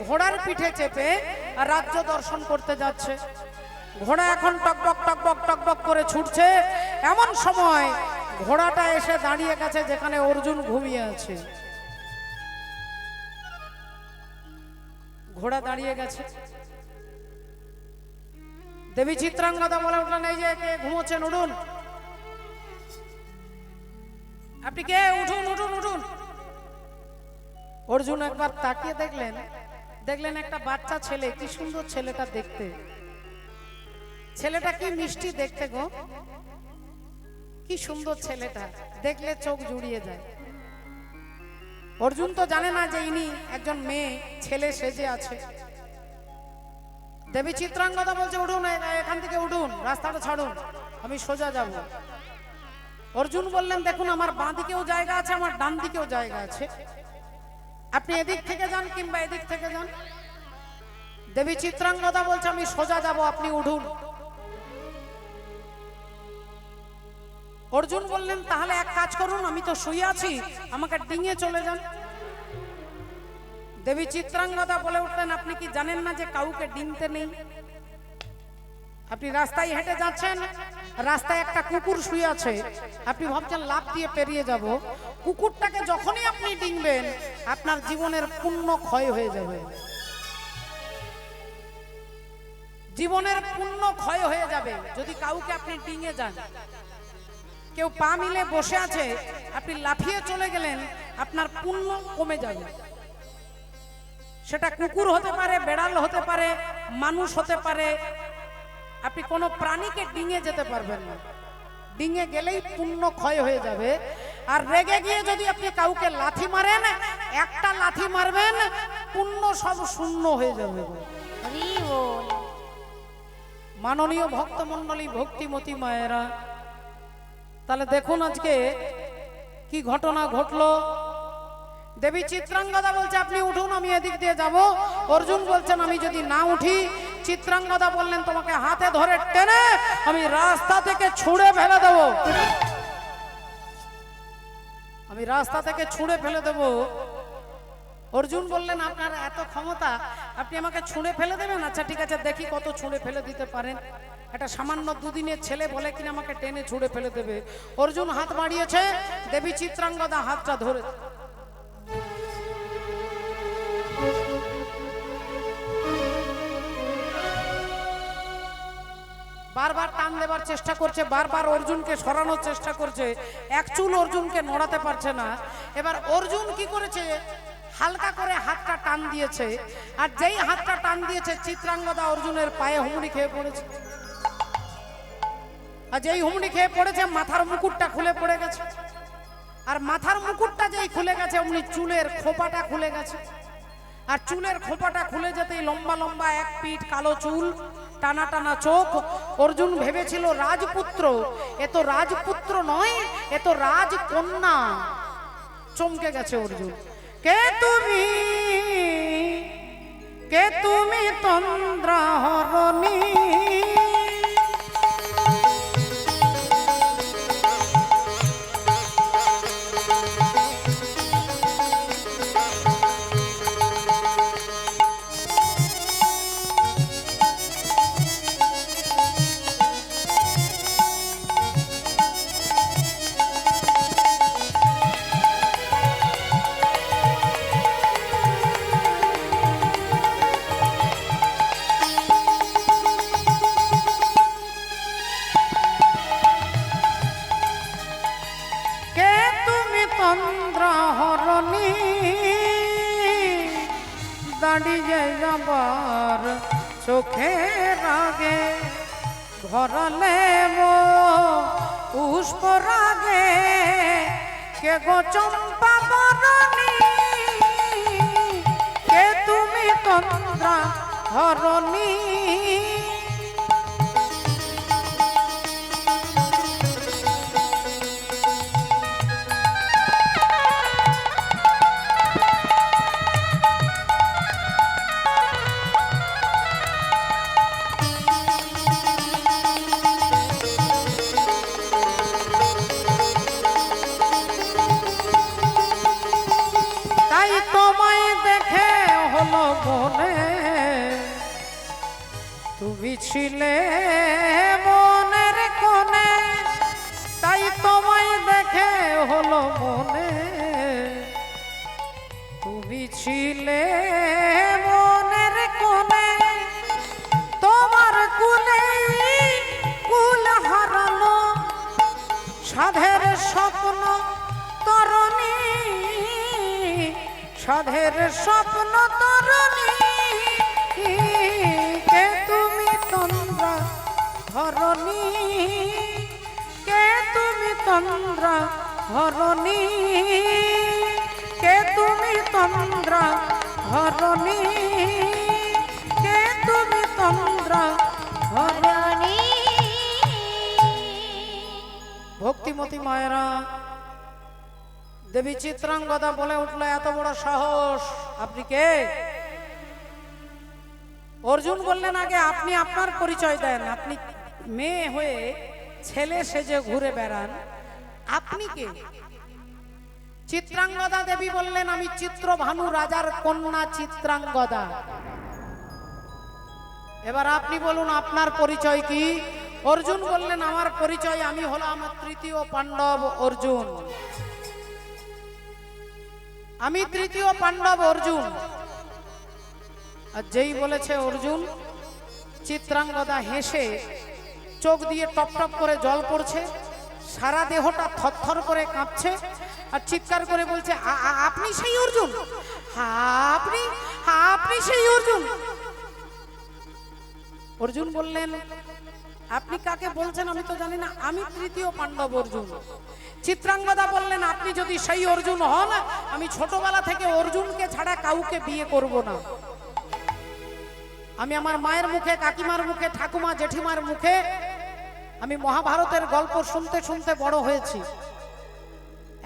ঘোড়ার পিঠে চেপে রাজ্য দর্শন করতে যাচ্ছে। ঘোড়া এখন টকবক টকবক টকবক করে ছুটছে। এমন সময় ঘোড়াটা এসে দাঁড়িয়ে গেছে যেখানে অর্জুন ঘুমিয়ে আছে। ঘোড়া দাঁড়িয়ে গেছে। দেবী চিত্রাঙ্গদা বলে উঠলেন, এই যে কে ঘুমোচ্ছেন, উঠুন। আপনি কে? উঠুন উঠুন উঠুন। অর্জুন একবার তাকিয়ে দেখলেন, দেখলেন একটা বাচ্চা ছেলে। কি সুন্দর ছেলেটা দেখতে, ছেলেটা কি মিষ্টি দেখতে গো, কি সুন্দর ছেলেটা, দেখলে চোখ জুড়িয়ে যায়। অর্জুন তো জানে না যে ইনি একজন মেয়ে ছেলে সেজে আছে। দেবী চিত্রাঙ্গদা বলছে, উঠুন, এখান থেকে উঠুন, রাস্তাটা ছাড়ুন, আমি সোজা যাব। অর্জুন বললেন, দেখুন আমার বাঁ দিকেও জায়গা আছে, আমার ডান দিকেও জায়গা আছে, আপনি এদিক থেকে যান কিংবা এদিক থেকে যান। দেবী চিত্রাঙ্গদা বলছে, আমি সোজা যাব, আপনি উঠুন। অর্জুন বললেন, তাহলে এক কাজ করুন, আমি তো শুয়ে আছি, আমাকে ডিঙে চলে যান। দেবী চিত্রাঙ্গদা বলে উঠলেন, আপনি কি জানেন না যে কাউকে ডিঙতে নেই? আপনি রাস্তায় হেঁটে যাচ্ছেন, রাস্তায় একটা কুকুর শুয়ে আছে, আপনি ভাবছেন লাফ দিয়ে পেরিয়ে যাব। কুকুরটাকে যখনই আপনি ডিঙবেন আপনার জীবনের পুণ্য ক্ষয় হয়ে যাবে। জীবনের পুণ্য ক্ষয় হয়ে যাবে যদি কাউকে আপনি ডিঙে যান। কেউ পা মিলে বসে আছে, আপনি লাফিয়ে চলে গেলেন, আপনার পুণ্য কমে যাবে। সেটা কুকুর হতে পারে, বেড়াল হতে পারে, মানুষ হতে পারে, আপনি কোনো প্রাণীকে ডিঙে যেতে পারবেন না। ডিঙে গেলেই পুণ্য ক্ষয় হয়ে যাবে। আর রেগে গিয়ে যদি আপনি কাউকে লাথি মারেন, একটা লাথি মারবেন, পুণ্য সব শূন্য হয়ে যাবে। হরি বল। মাননীয় ভক্তমণ্ডলী, ভক্তিমতী মায়েরা, তাহলে দেখুন আজকে কি ঘটনা ঘটলো। দেবী চিত্রাঙ্গদা বলছে আপনি উঠুন, আমি এদিক দিয়ে যাব। অর্জুন বলছেন আমি যদি না উঠি, চিত্রাঙ্গদা বললেন তোমাকে হাতে ধরে টেনে আমি রাস্তা থেকে ছুঁড়ে ফেলে দেব, আমি রাস্তা থেকে ছুঁড়ে ফেলে দেব। অর্জুন বললেন আপনার এত ক্ষমতা, আপনি আমাকে ছুঁড়ে ফেলে দেবেন? আচ্ছা ঠিক আছে, দেখি কত ছুঁড়ে ফেলে দিতে পারেন। একটা সামান্য দুদিনের ছেলে বলে কিনা আমাকে টেনে ছুঁড়ে ফেলে দেবে। অর্জুন হাত বাড়িয়েছে, দেবী চিত্রাঙ্গদা হাতটা ধরে বারবার টান দেবার চেষ্টা করছে, বারবার অর্জুনকে সরানোর চেষ্টা করছে, এক চুল অর্জুনকে নড়াতে পারছে না। এবার অর্জুন কি করেছে, হালকা করে হাতটা টান দিয়েছে, আর যেই হাতটা টান দিয়েছে চিত্রাঙ্গদা অর্জুনের পায়ে হুমড়ি খেয়ে পড়েছে। আর যেই হুমড়ি খেয়ে পড়েছে, মাথার মুকুটটা খুলে পড়ে গেছে। আর মাথার মুকুটটা যেই খুলে গেছে, অমনি চুলের খোপাটা খুলে গেছে। আর চুলের খোপাটা খুলে যেতেই লম্বা লম্বা এক পিঠ কালো চুল, টানা টানা চোখ। অর্জুন ভেবেছিল রাজপুত্র, এ তো রাজপুত্র নয়, এ তো রাজকন্যা। চমকে গেছে অর্জুন। কে তুমি, কে তুমি তন্দ্রাহরণী, তন্দ্রাহরণী, দাঁড়িয়ে যাবার চোখের আগে ঘরালে পুষ্প রাগে, কে গো চম্পা বরণী, কে তুমি তন্দ্রাহরণী। তুমি ছিলে মনের কোণে, তাই তোমায় দেখে হলো মনে। তুমি ছিলে মনের কোণে, তোমার কুলে কুল হারানো সাধের স্বপ্ন তরণী, সাধের স্বপ্ন তরণী। কে তুমি তন্দ্রাহরণী, কে তুমি তন্দ্রাহরণী, কে তুমি তন্দ্রাহরণী, কে তুমি তন্দ্রাহরণী। ভক্তিমতী মায়েরা, দেবী চিত্রাঙ্গদা বলে উঠলো এত বড় সাহস, আপনি কে? অর্জুন বললেন আগে আপনি আপনার পরিচয় দেন, আপনি মেয়ে হয়ে ছেলে সেজে ঘুরে বেড়ান, আপনি কে? চিত্রাঙ্গদা দেবী বললেন আমি চিত্রভানু রাজার কন্যা চিত্রাঙ্গদা। এবার আপনি বলুন আপনার পরিচয় কি? অর্জুন বললেন আমার পরিচয়, আমি হলাম তৃতীয় পাণ্ডব অর্জুন, আমি তৃতীয় পাণ্ডব অর্জুন। আর যেই বলেছে অর্জুন, চিত্রাঙ্গদা হেসে চোখ দিয়ে টপ টপ করে জল পড়ছে, সারা দেহটা থরথর করে কাঁপছে আর চিৎকার করে বলছে, আপনি সেই অর্জুন? আপনি আপনি সেই অর্জুন? অর্জুন বললেন, আপনি কাকে বলছেন আমি তো জানি না, আমি তৃতীয় পাণ্ডব অর্জুন। চিত্রাঙ্গদা বললেন, আপনি যদি সেই অর্জুন হন, আমি ছোটবেলা থেকে অর্জুনকে ছাড়া কাউকে বিয়ে করব না। আমি আমার মায়ের মুখে, কাকিমার মুখে, ঠাকুমা জেঠিমার মুখে আমি মহাভারতের গল্প শুনতে শুনতে বড় হয়েছি।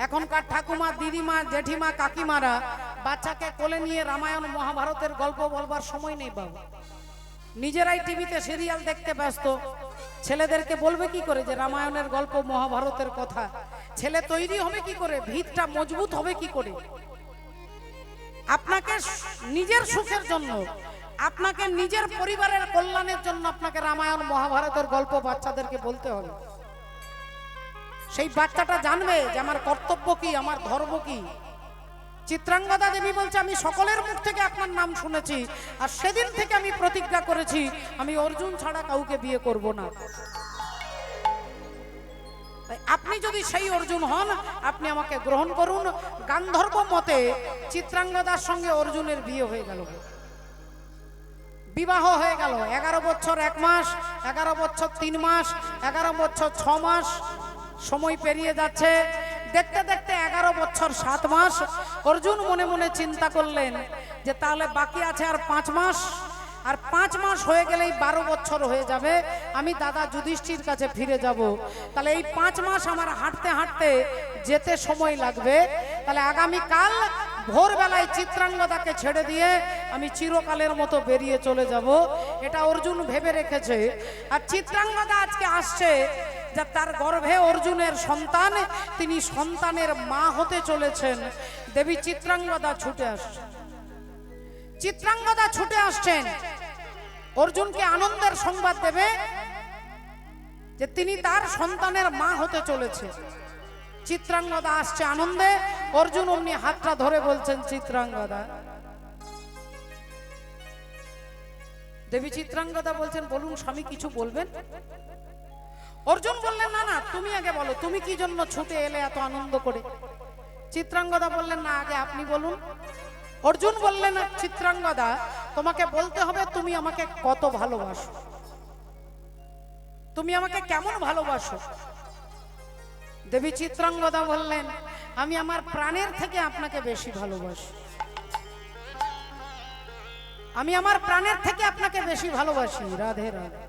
এখনকার ঠাকুমা, দিদিমা, জেঠিমা, কাকিমারা বাচ্চাকে কোলে নিয়ে রামায়ণ মহাভারতের গল্প বলবার সময় নেই বাবু। নিজেরাই টিভিতে সিরিয়াল দেখতে ব্যস্ত। ছেলেদেরকে বলবে কি করে যে রামায়ণের গল্প, মহাভারতের কথা? ছেলে তৈরি হবে কি করে? ভিতটা মজবুত হবে কি করে? আপনাকে নিজের সুখের জন্য, আপনাকে নিজের পরিবারের কল্যাণের জন্য আপনাকে রামায়ণ মহাভারতের গল্প বাচ্চাদেরকে বলতে হবে। সেই বাচ্চাটা জানবে যে আমার কর্তব্য কি, আমার ধর্ম কি। চিত্রাঙ্গদা দেবী বলছে, আমি সকলের মুখ থেকে আপনার নাম শুনেছি, আর সেদিন থেকে আমি প্রতিজ্ঞা করেছি আমি অর্জুন ছাড়া কাউকে বিয়ে করব না। তাই আপনি যদি সেই অর্জুন হন, আপনি আমাকে গ্রহণ করুন। গান্ধর্ব মতে চিত্রাঙ্গদার সঙ্গে অর্জুনের বিয়ে হয়ে গেল, বিবাহ হয়ে গেল। 11 বছর 1 মাস, 11 বছর 3 মাস, 11 বছর 6 মাস সময় পেরিয়ে যাচ্ছে। দেখতে দেখতে 11 বছর 7 মাস। অর্জুন মনে মনে চিন্তা করলেন যে তাহলে বাকি আছে আর 5 মাস, আর 5 মাস হয়ে গেলেই 12 বছর হয়ে যাবে, আমি দাদা যুধিষ্ঠির কাছে ফিরে যাব। তাহলে এই 5 মাস আমার হাঁটতে হাঁটতে যেতে সময় লাগবে। তাহলে আগামীকাল ভোরবেলায় চিত্রাঙ্গদাকে ছেড়ে দিয়ে আমি চিরকালের মতো বেরিয়ে চলে যাব। এটা অর্জুন ভেবে রেখেছে। আর চিত্রাঙ্গদা আজকে আসছে যে তার গর্ভে অর্জুনের সন্তান, তিনি সন্তানের মা হতে চলেছেন। দেবী চিত্রাঙ্গদা ছুটে আসছে, চিত্রাঙ্গদা ছুটে আসছেন অর্জুনকে আনন্দের সংবাদ দেবে যে তিনি তার সন্তানের মা হতে চলেছে। চিত্রাঙ্গদা আসছে আনন্দে। অর্জুন অমনি হাতটা ধরে বলছেন, চিত্রাঙ্গদা। দেবী চিত্রাঙ্গদা বলছেন, বলুন স্বামী, কিছু বলবেন? অর্জুন বললেন, না না, তুমি আগে বলো, তুমি কি জন্য ছুটে এলে এত আনন্দ করে? চিত্রাঙ্গদা বললেন, না, আগে আপনি বলুন। অর্জুন বললেন, চিত্রাঙ্গদা, তোমাকে বলতে হবে তুমি আমাকে কত ভালোবাসো, তুমি আমাকে কেমন ভালোবাসো। দেবী চিত্রাঙ্গদা বললেন, আমি আমার প্রাণের থেকে আপনাকে বেশি ভালোবাসি, আমি আমার প্রাণের থেকে আপনাকে বেশি ভালোবাসি। রাধে রাধে।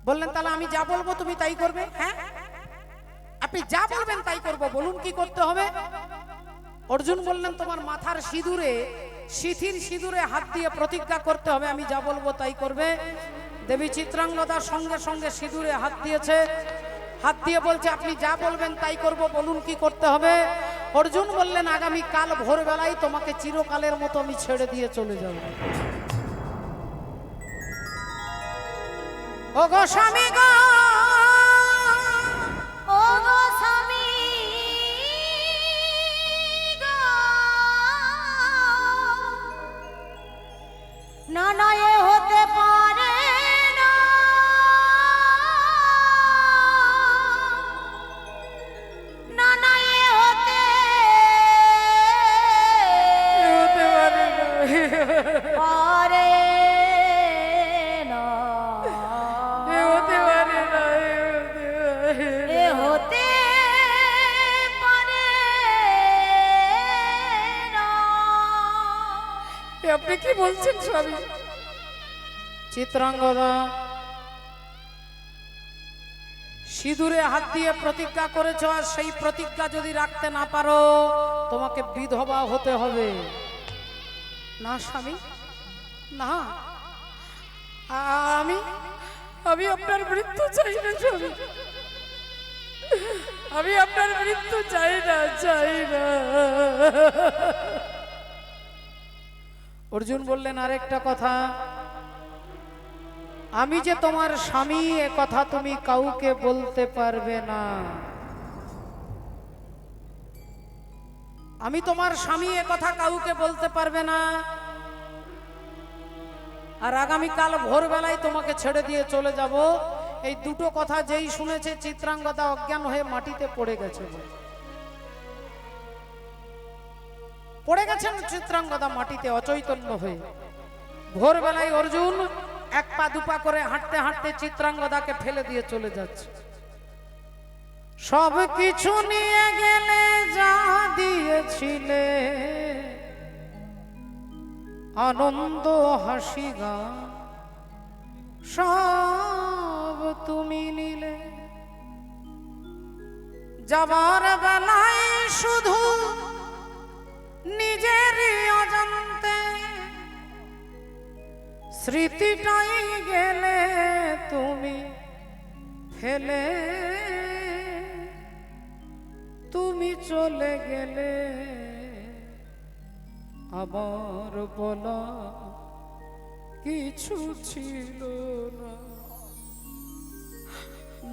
বললেন, তাহলে আমি যা বলবো তুমি তাই করবে? হ্যাঁ, আপনি যা বলবেন তাই করব, বলুন কি করতে হবে। অর্জুন বললেন, তোমার মাথার সিঁদুরে, সিথির সিঁদুরে হাত দিয়ে প্রতিজ্ঞা করতে হবে আমি যা বলবো তাই করবে। দেবী চিত্রাঙ্গদার সঙ্গে সঙ্গে সিঁদুরে হাত দিয়েছে, হাত দিয়ে বলছে, আপনি যা বলবেন তাই করব, বলুন কি করতে হবে। অর্জুন বললেন, আগামী কাল ভোরবেলায় তোমাকে চিরকালের মতো আমি ছেড়ে দিয়ে চলে যাব। ও গো স্বামী গো, ও গো স্বামী গো, না না এ হতে পারে না, না না এ হতে পারে না, পারে না, হতে পারে না, এ হতে পারে না। আপনি কি বলছেন স্বামী? চিত্রাঙ্গদা, সিঁদুরে হাত দিয়ে প্রতিজ্ঞা করেছো, আর সেই প্রতিজ্ঞা যদি রাখতে না পারো তোমাকে বিধবা হতে হবে। না স্বামী, না, আমি আমি আপনার মৃত্যু চাই না স্বামী, আমি আপনার মৃত্যু চাই না, চাই না। অর্জুন বললেন, আরেকটা কথা, আমি যে তোমার স্বামী এ কথা তুমি কাউকে বলতে পারবে না। আমি তোমার স্বামী এ কথা কাউকে বলতে পারবে না। আর আগামীকাল ভোরবেলায় তোমাকে ছেড়ে দিয়ে চলে যাব। এই দুটো কথা যেই শুনেছে চিত্রাঙ্গদা অজ্ঞান হয়ে মাটিতে পড়ে গেছে। পড়ে গেছেন চিত্রাঙ্গদা মাটিতে অচৈতন্য হয়ে। ভোরবেলায় অর্জুন এক পা দুপা করে হাঁটতে হাঁটতে চিত্রাঙ্গদাকে ফেলে দিয়ে চলে যাচ্ছে। সব কিছু নিয়ে গেলে যা দিয়েছিলে, আনন্দ হাসি গান সব তুমি নিলে। যাবার বেলায় শুধু নিজেরই অজান্তে স্মৃতিটাই গেলে তুমি ফেলে। তুমি চলে গেলে আমার বলা কিছু ছিল না,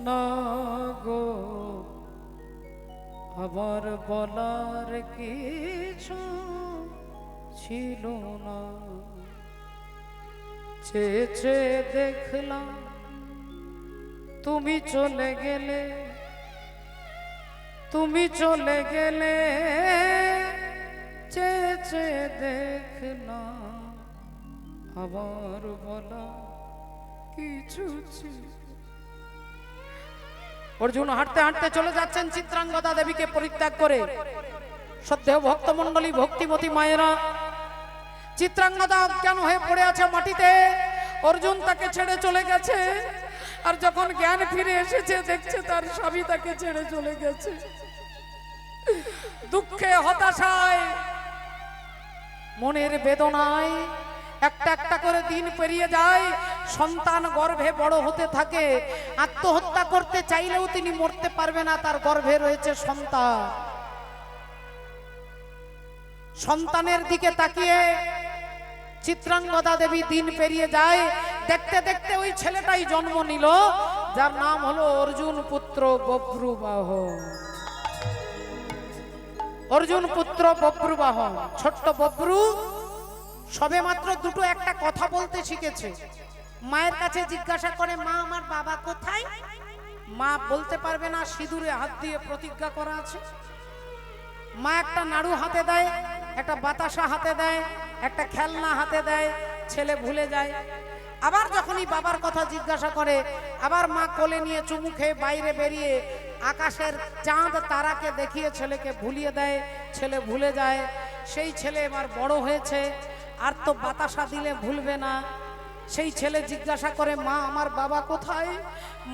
না গো আমার বলার কিছু ছিল না। চেয়ে চেয়ে দেখলাম তুমি চলে গেলে, তুমি চলে গেলে। চেয়ে চেয়ে দেখলাম আবার বলা কিছু ছিল। অর্জুন হাঁটতে হাঁটতে চলে যাচ্ছেন চিত্রাঙ্গদা দেবীকে পরিত্যাগ করে। শ্রদ্ধেয় ভক্তমণ্ডলী, ভক্তিমতী মায়েরা, চিত্রাঙ্গদা অজ্ঞান হয়ে পড়ে আছে মাটিতে। অর্জুন তাকে ছেড়ে চলে গেছে। আর যখন জ্ঞান ফিরে এসেছে দেখছে তার স্বামী তাকে ছেড়ে চলে গেছে। দুঃখে, হতাশায়, মনের বেদনায় একটা একটা করে দিন পেরিয়ে যায়। সন্তান গর্ভে বড় হতে থাকে। আত্মহত্যা করতে চাইলেও তিনি মরতে পারবে না, তার গর্ভে রয়েছে সন্তান। সন্তানের দিকে তাকিয়ে চিত্রাঙ্গদা দেবী দিন পেরিয়ে যায়। দেখতে দেখতে ওই ছেলেটাই জন্ম নিল, যার নাম হলো অর্জুন পুত্র বভ্রুবাহ। অর্জুন পুত্র বভ্রুবাহ। ছোট্ট বভ্রু সবে মাত্র দুটো একটা কথা বলতে শিখেছে। মায়ের কাছে জিজ্ঞাসা করে, মা আমার বাবা কোথায়? মা বলতে পারবে না, সিঁদুরে হাত দিয়ে প্রতিজ্ঞা করা আছে। মা একটা নাড়ু হাতে দেয়, একটা বাতাসা হাতে দেয়, একটা খেলনা হাতে দেয়, ছেলে ভুলে যায়। আবার যখনই বাবার কথা জিজ্ঞাসা করে, আবার মা কোলে নিয়ে চুমু খেয়ে বাইরে বেরিয়ে আকাশের চাঁদ তারাকে দেখিয়ে ছেলেকে ভুলিয়ে দেয়, ছেলে ভুলে যায়। সেই ছেলে এবার বড় হয়েছে, আর তো বাতাসা দিলে ভুলবে না। সেই ছেলে জিজ্ঞাসা করে, মা আমার বাবা কোথায়?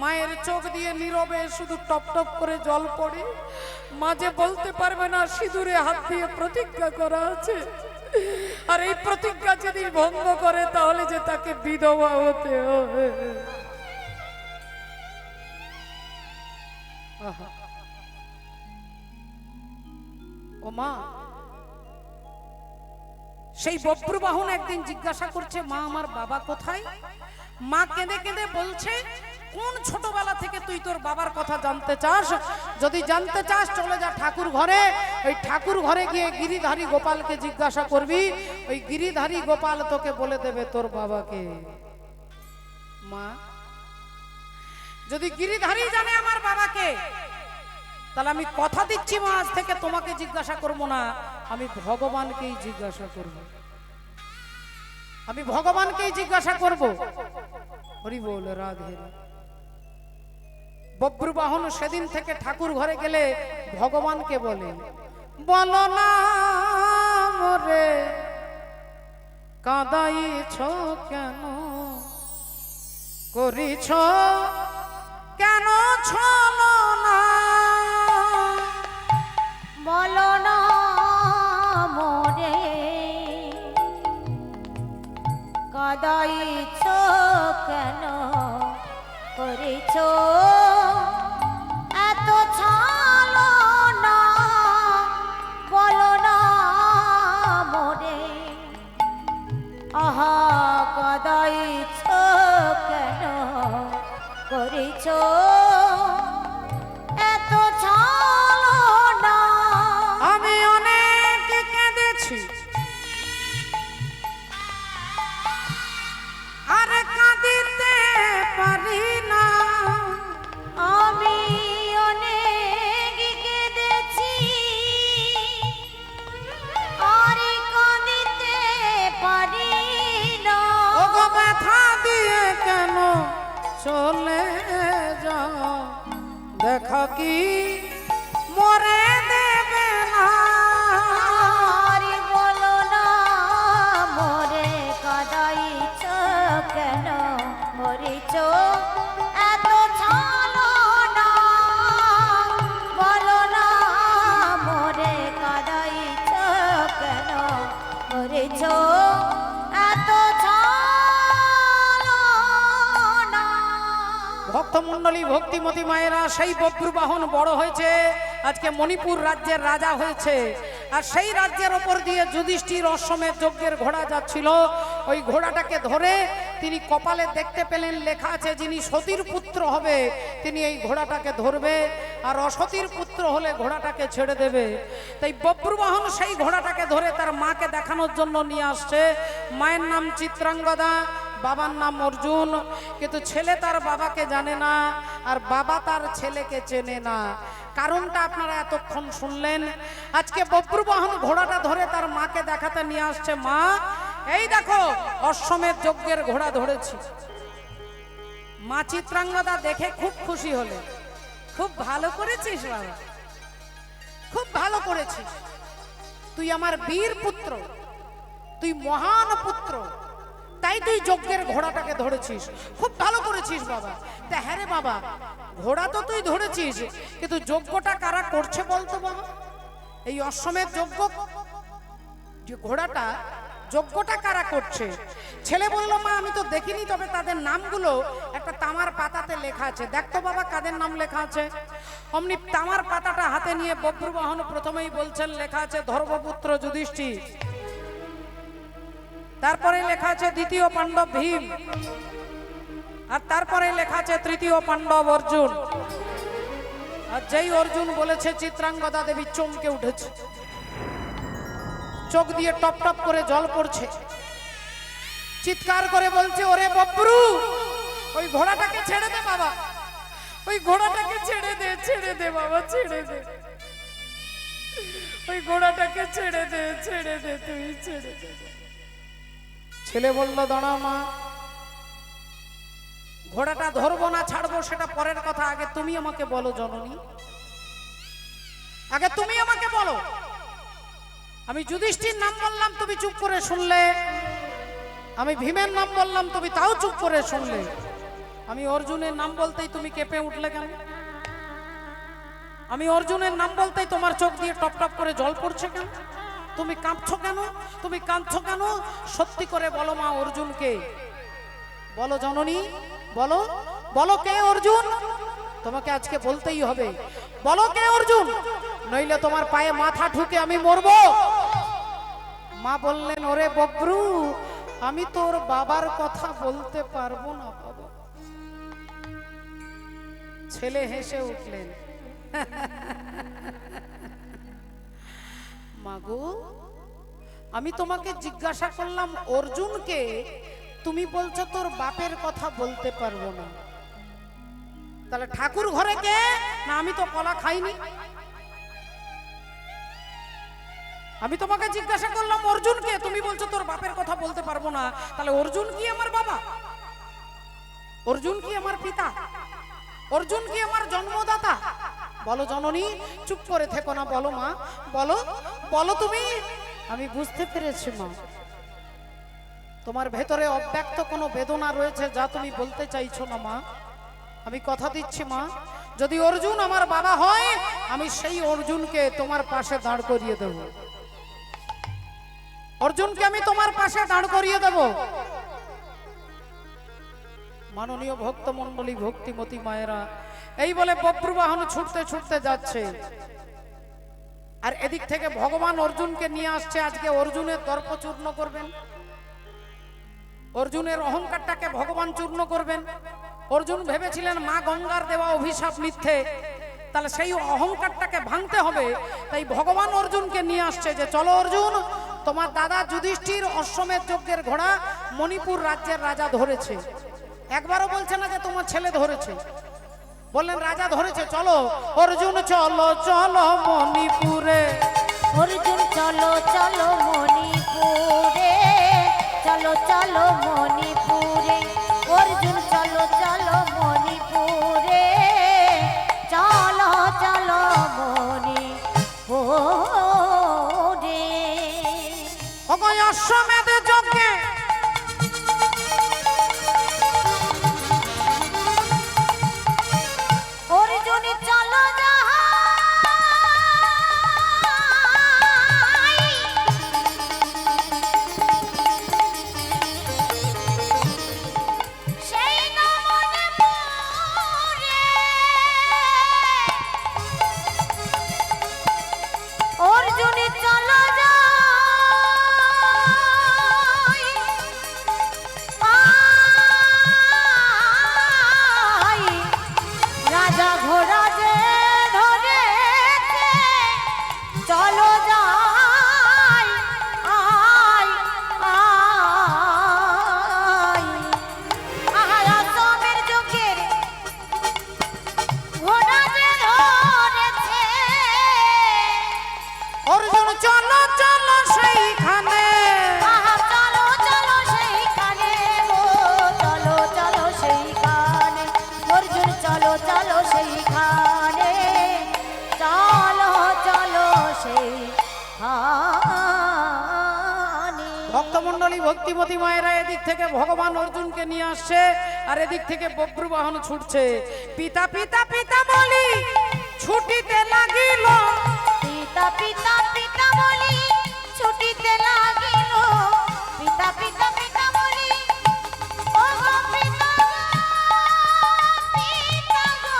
মায়ের চোখ দিয়ে নীরবে শুধু টপ টপ করে জল পড়ে। মা যে বলতে পারবে না, সিঁদুরে হাত দিয়ে প্রতিজ্ঞা করা আছে। আর এই প্রতিজ্ঞা যদি ভঙ্গ করে তাহলে যে তাকে বিধবা হতে হবে। ও মা, সেই বভ্রুবাহন একদিন জিজ্ঞাসা করছে, মা আমার বাবা কোথায়? মা কেঁদে কেঁদে বলছে, কোন ছোটবেলা থেকে তুই তোর বাবার কথা জানতে চাস? যদি জানতে চাস চলে যা ঠাকুর ঘরে। ওই ঠাকুর ঘরে গিয়ে গিরিধারী গোপালকে জিজ্ঞাসা করবি। ওই গিরিধারী গোপাল তোকে বলে দেবে তোর বাবাকে। মা, যদি গিরিধারী জানে আমার বাবাকে, তাহলে আমি কথা দিচ্ছি মা, আজ থেকে তোমাকে জিজ্ঞাসা করব না, আমি ভগবানকেই জিজ্ঞাসা করব। আমি ভগবানকেই জিজ্ঞাসা করব। হরি বল, রাধে। বভ্রুবাহন সেদিন থেকে ঠাকুর ঘরে গেলে ভগবানকে বলে, বলো না মোরে কাঁদাইছ কেন, করিছ কেন ছলনা? বলো না মোরে কাঁদাইছ কেন, করেছ এত ছলনা? বলো না মোরে আহা কাঁদাইছ কেন, করেছ এত ছলনা? আমি অনেক কেঁদেছি, চলে যাও দেখা কি মরে দেবে না আরে বলো না মোরে কাদাইছ কেন মরিছ এত ছালো না বলো না মোরে কাদাইছ কেন মরিছ এত ছালো না। ভক্তমণ্ডলী ভক্তিমতী মায়েরা সেই বব্রু বাহন বড় হয়েছে আজকে মণিপুর রাজ্যের রাজা হয়েছে আর সেই রাজ্যের ওপর দিয়ে যুধিষ্ঠির অশ্বমেধ যজ্ঞের ঘোড়া যাচ্ছিল ওই ঘোড়াটাকে ধরে তিনি কপালে দেখতে পেলেন লেখা আছে যিনি সতীর পুত্র হবে তিনি এই ঘোড়াটাকে ধরবে আর অসতীর পুত্র হলে ঘোড়াটাকে ছেড়ে দেবে তাই বব্রু বাহন সেই ঘোড়াটাকে ধরে তার মাকে দেখানোর জন্য নিয়ে আসছে মায়ের নাম চিত্রাঙ্গদা বাবার নাম অর্জুন কিন্তু ছেলে তার বাবাকে জানে না আর বাবা তার ছেলেকে চেনে না কারণটা আপনারা এতক্ষণ শুনলেন আজকে বব্রু বাহন ঘোড়াটা ধরে তার মাকে দেখাতে নিয়ে আসছে মা এই দেখো অশ্বমেধ যজ্ঞের ঘোড়া ধরেছি মা চিত্রাঙ্গদা দেখে খুব খুশি হলেন খুব ভালো করেছিস বাবা খুব ভালো করেছিস তুই আমার বীর পুত্র তুই মহান পুত্র তাই তুই যজ্ঞের ঘোড়াটাকে ধরেছিস খুব ভালো করেছিস বাবা তা হ্যাঁ রে বাবা ঘোড়া তো তুই ধরেছিস কিন্তু যজ্ঞটা কারা করছে বলতো বাবা এই অশ্বমেধ যজ্ঞ যে ঘোড়াটা যজ্ঞটা কারা করছে ছেলে বলল মা আমি তো দেখিনি তবে তাদের নামগুলো একটা তামার পাতাতে লেখা আছে দেখতো বাবা কাদের নাম লেখা আছে অমনি তামার পাতাটা হাতে নিয়ে বব্রু বাহন প্রথমেই বলছেন লেখা আছে ধর্মপুত্র যুধিষ্ঠির তারপরে লেখা আছে দ্বিতীয় পাণ্ডব ভীম আর তারপরে লেখা আছে তৃতীয় পাণ্ডব অর্জুন আর যেই অর্জুন বলেছে চিত্রাঙ্গদা দেবী চমকে উঠেছে চোখ দিয়ে টপ টপ করে জল পড়ছে চিৎকার করে বলছে ওরে বব্রু ওই ঘোড়াটাকে ছেড়ে দে বাবা ওই ঘোড়াটাকে ছেড়ে দে বাবা ছেড়ে দে ওই ঘোড়াটাকে ছেড়ে দে তুই ছেড়ে দে ছেলে বলল দাঁড়াও মা ঘোড়াটা ধরবো না ছাড়বো সেটা পরের কথা আগে তুমি আমাকে বলো জননী আগে তুমি আমাকে বলো আমি যুধিষ্ঠির নাম বললাম তুমি চুপ করে শুনলে আমি ভীমের নাম বললাম তুমি তাও চুপ করে শুনলে আমি অর্জুনের নাম বলতেই তুমি কেঁপে উঠলে কেন আমি অর্জুনের নাম বলতেই তোমার চোখ দিয়ে টপ টপ করে জল পড়ছে কেন তুমি কাঁপছো কেন তুমি কাঁদছো কেন সত্যি করে বলো মা অর্জুনকে বলো জননী বলো বলো কে অর্জুন তোমাকে আজকে বলতেই হবে বলো কে অর্জুন নইলে তোমার পায়ে মাথা ঠুকে আমি মরবো মা বললেন ওরে বব্রু আমি তোর বাবার কথা বলতে পারবো না বাবা ছেলে হেসে উঠলেন মাগো আমি তোমাকে জিজ্ঞাসা করলাম অর্জুনকে তুমি বলছো তোর বাপের কথা বলতে পারবো না তাহলে ঠাকুর ঘরে কে না আমি তো কলা খাইনি আমি তোমাকে জিজ্ঞাসা করলাম অর্জুনকে তুমি বলছো তোর বাপের কথা বলতে পারবো না তাহলে অর্জুন কি আমার বাবা অর্জুন কি আমার পিতা অর্জুন কি আমার জন্মদাতা বলো জননী চুপ করে থেকো না বলো মা বলো বলো তুমি আমি বুঝতে পেরেছি মা তোমার ভেতরে অব্যক্ত কোনো বেদনা রয়েছে যা তুমি বলতে চাইছো না মা আমি কথা দিচ্ছি মা যদি অর্জুন আমার বাবা হয় আমি সেই অর্জুনকে তোমার পাশে দাঁড় করিয়ে দেব অর্জুনকে আমি তোমার পাশে দাঁড় করিয়ে দেব মাননীয় ভক্তমণ্ডলী ভক্তিমতী মায়েরা এই বলে বব্রু বাহন ছুটতে ছুটতে যাচ্ছে আর এদিক থেকে ভগবান অর্জুনকে নিয়ে আসছে আজকে অর্জুনের দর্প চূর্ণ করবেন অর্জুনের অহংকারটাকে ভগবান চূর্ণ করবেন অর্জুন ভেবেছিলেন মা গঙ্গার দেওয়া অভিশাপ মিথ্যে তাহলে সেই অহংকারটাকে ভাঙতে হবে তাই ভগবান অর্জুনকে নিয়ে আসছে যে চলো অর্জুন তোমার দাদা যুধিষ্ঠির অশ্বমেধ যজ্ঞের ঘোড়া মণিপুর রাজ্যের রাজা ধরেছে একবারও বলছে না যে তোমার ছেলে ধরেছে বললেন রাজা ধরেছে চলো অর্জুন চলো চলো মণিপুরে অর্জুন চলো চলো মণিপুরে চলো চলো মণিপুরে অর্জুন চলো চলো মণ্ডলী ভক্তিমতী মায়েরা এদিক থেকে ভগবান অর্জুনকে নিয়ে আসছে আর এদিক থেকে বব্রু বাহন ছুটছে। পিতা পিতা পিতা বলি ছুটিতে লাগিল, পিতা পিতা পিতা বলি ছুটিতে লাগিল, পিতা পিতা পিতা বলি ও গো পিতা গো, পিতা গো।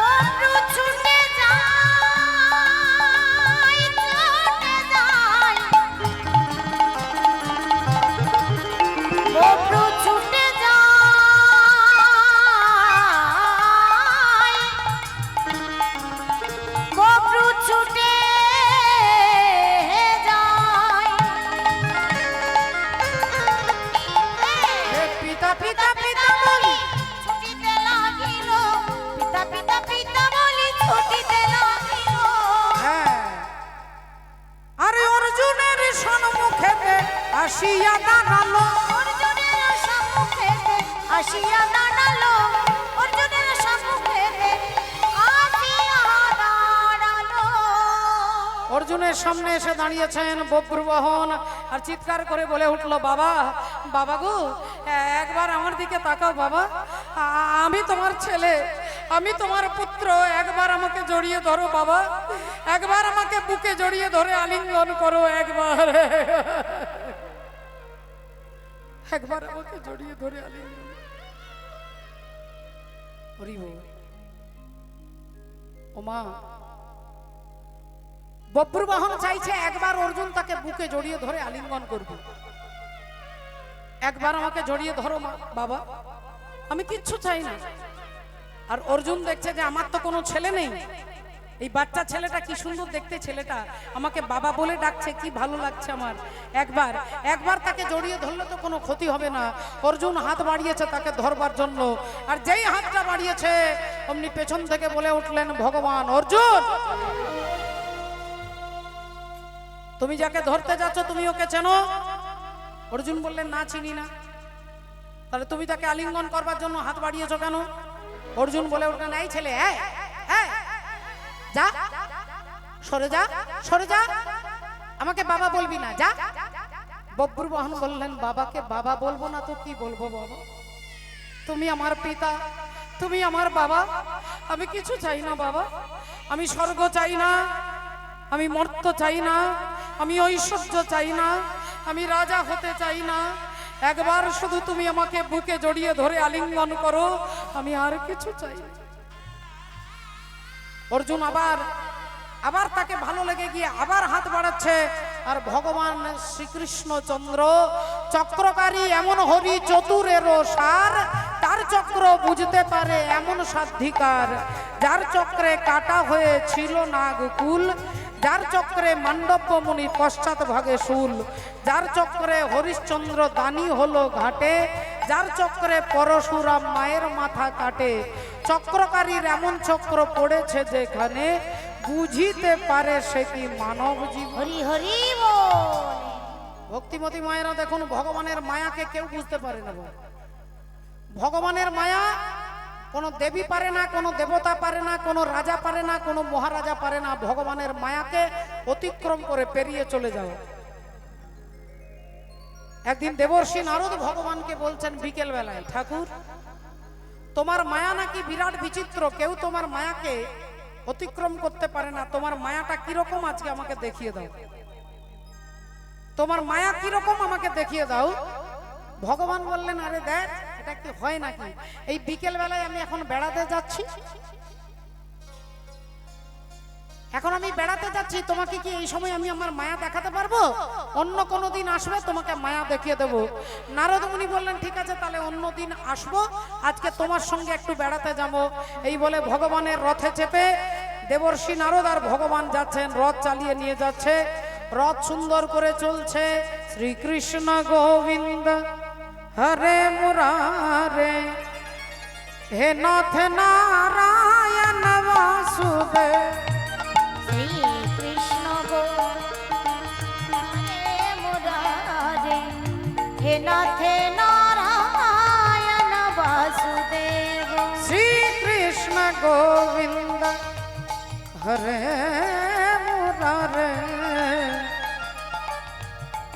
বব্রু ছুটে যায়, ছুটে যায়, বব্রু ছুটে যায়, বব্রু ছুটে যায়। হে পিতা পিতা পিতা বলি ছুটিতে লাগিল, পিতা পিতা পিতা বলি ছুটিতে লাগিল। হ্যাঁ, আরে অর্জুনের সম্মুখেতে আসিয়া দাঁড়ালো, অর্জুনের সম্মুখেতে আসিয়া দাঁড়ালো, অর্জুনের সম্মুখেতে আসিয়া দাঁড়ালো। অর্জুনের সামনে এসে দাঁড়িয়েছেন বব্রুবাহন আর চিৎকার করে বলে উঠলো, বাবা বাবা গো, একবার আমার দিকে তাকাও বাবা, আমি তোমার ছেলে, আমি তোমার পুত্র, একবার আমাকে জড়িয়ে ধরো বাবা, একবার আমাকে বুকে জড়িয়ে ধরে আলিঙ্গন করো, একবার একবার আমাকে জড়িয়ে ধরে আলিঙ্গন। হরি বল। ওমা, বব্রুবাহন চাইছে একবার অর্জুন তাকে বুকে জড়িয়ে ধরে আলিঙ্গন করবে, একবার আমাকে জড়িয়ে ধরো মা বাবা, আমি কিচ্ছু চাই না। আর অর্জুন দেখছে যে আমার তো কোনো ছেলে নেই, এই বাচ্চা ছেলেটা কি সুন্দর দেখতে, ছেলেটা আমাকে বাবা বলে ডাকছে, কি ভালো লাগছে আমার, একবার একবার তাকে জড়িয়ে ধরলে তো কোনো ক্ষতি হবে না। অর্জুন হাত বাড়িয়েছে তাকে ধরবার জন্য, আর যেই হাতটা বাড়িয়েছে অমনি পেছন থেকে বলে উঠলেন ভগবান, অর্জুন তুমি যাকে ধরতে যাচ্ছ তুমি ওকে চেনো? অর্জুন বললেন, না চিনি না। তাহলে তুমি তাকে আলিঙ্গন করবার জন্য হাত বাড়িয়েছো কেন? অর্জুন বলে উঠলেন, এই ছেলে, যা, সরে যা, সরে যা, আমাকে বাবা বলবি না, যা। বব্রুবাহন বললেন, বাবাকে বাবা বলবো না তো কি বলবো বাবা, তুমি আমার পিতা, তুমি আমার বাবা, আমি কিছু চাই না বাবা, আমি স্বর্গ চাই না, আমি মর্ত চাই না, আমি ঐশ্বর্য চাই না, আমি রাজা হতে চাই না, একবার শুধু তুমি আমাকে বুকে জড়িয়ে ধরে আলিঙ্গন করো, আমি আর কিছু চাই না। অর্জুন আবার আবার তাকে ভালো লেগে গিয়ে আবার হাত বাড়াচ্ছে, আর ভগবান শ্রীকৃষ্ণচন্দ্র চক্রকারী এমন হরি চতুরেরও সার, তার চক্র বুঝতে পারে এমন সাধিকার, যার চক্রে কাটা হয়েছিল নাগকুল, যার চক্রে মান্ডব্য মুনি পশ্চাৎ ভাগে শুল, যার চক্রে হরিশ্চন্দ্র দানি হলো ঘাটে, যার চক্রে পরশুরাম মায়ের মাথা কাটে, চক্রকারীর এমন চক্র পড়েছে যেখানে, বুঝিতে পারে সে কি মানব জীবন। হরি হরি বল। ভক্তিমতী মায়েরা দেখুন, ভগবানের মায়াকে কেউ বুঝতে পারে না। ভগবানের মায়া কোনো দেবী পারে না, কোনো দেবতা পারে না, কোনো রাজা পারে না, কোনো মহারাজা পারে না ভগবানের মায়াকে অতিক্রম করে পেরিয়ে চলে যাও। একদিন দেবর্ষি নারদ ভগবানকে বলছেন বিকেল বেলায়, ঠাকুর তোমার মায়া নাকি বিরাট বিচিত্র, কেউ তোমার মায়াকে অতিক্রম করতে পারে না, তোমার মায়াটা কিরকম আজকে আমাকে দেখিয়ে দাও, তোমার মায়া কিরকম আমাকে দেখিয়ে দাও। ভগবান বললেন, আরে দেখ এটা কি হয় নাকি, এই বিকেল বেলায় আমি এখন বেড়াতে যাচ্ছি, এখন আমি বেড়াতে যাচ্ছি, তোমাকে কি এই সময় আমি আমার মায়া দেখাতে পারবো? অন্য কোনো দিন আসবে তোমাকে মায়া দেখিয়ে দেব। নারদ মুনি বললেন, ঠিক আছে তাহলে অন্য দিন আসবো, আজকে তোমার সঙ্গে একটু বেড়াতে যাব। এই বলে ভগবানের রথে চেপে দেবর্ষি নারদ আর ভগবান যাচ্ছেন, রথ চালিয়ে নিয়ে যাচ্ছে, রথ সুন্দর করে চলছে। শ্রীকৃষ্ণ গোবিন্দ হরে মুরারে, হে নাথ নারায়ণ বাসুদেব। শ্রীকৃষ্ণ হরে মুরারে, হে নাথ নারায়ণ বাসুদেব। শ্রীকৃষ্ণ গোবিন্দ রে মুরারে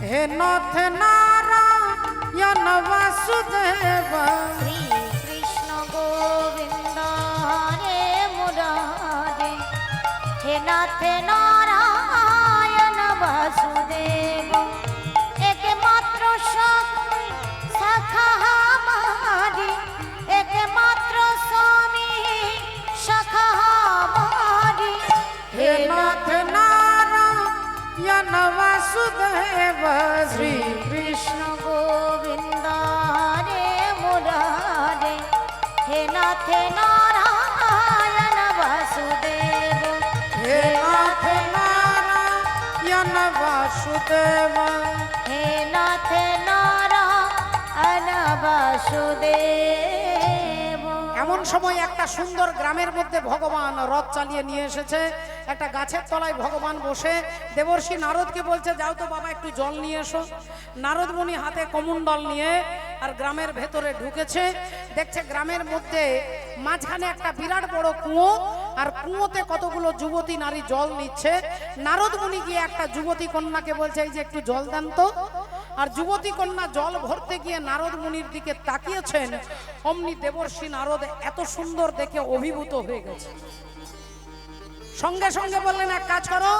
হে নাথ নারায়ণ বাসুদেব শ্রী কৃষ্ণ গোবিন্দ হরে মুরারে হে নাথ নারায়ণ বাসুদেব একমাত্র শক্তি শাখা हमारी একমাত্র স্বামী শাখা हमारी হে নাথ নারায়ণ বাসুদেব শ্রী কৃষ্ণ গোবিন্দ হরে মুরারে হে নাথ নারায়ণ বাসুদেব হে নাথ নারায়ণ বাসুদেব হে নাথ নারায়ণ বাসুদেব। এমন সময় একটা সুন্দর গ্রামের মধ্যে ভগবান রথ চালিয়ে নিয়ে এসেছে। একটা গাছের তলায় ভগবান বসে দেবর্ষি নারদকে বলছে, যাও তো বাবা একটু জল নিয়ে এসো। নারদ মুনি হাতে কমণ্ডল নিয়ে আর গ্রামের ভেতরে ঢুকেছে। দেখছে গ্রামের মধ্যে মাঝখানে একটা বিরাট বড় কুয়ো, আর কুয়োতে কতগুলো যুবতী নারী জল নিচ্ছে। নারদ মুনি গিয়ে একটা যুবতী কন্যাকে বলছে, এই যে একটু জল দেন তো। আর যুবতী কন্যা জল ভরতে গিয়ে নারদ মুনির দিকে তাকিয়েছেন। অমনি দেবর্ষি নারদ এত সুন্দর দেখে অভিভূত হয়ে গেছে। সঙ্গে সঙ্গে বললেন, এক কাজ করো,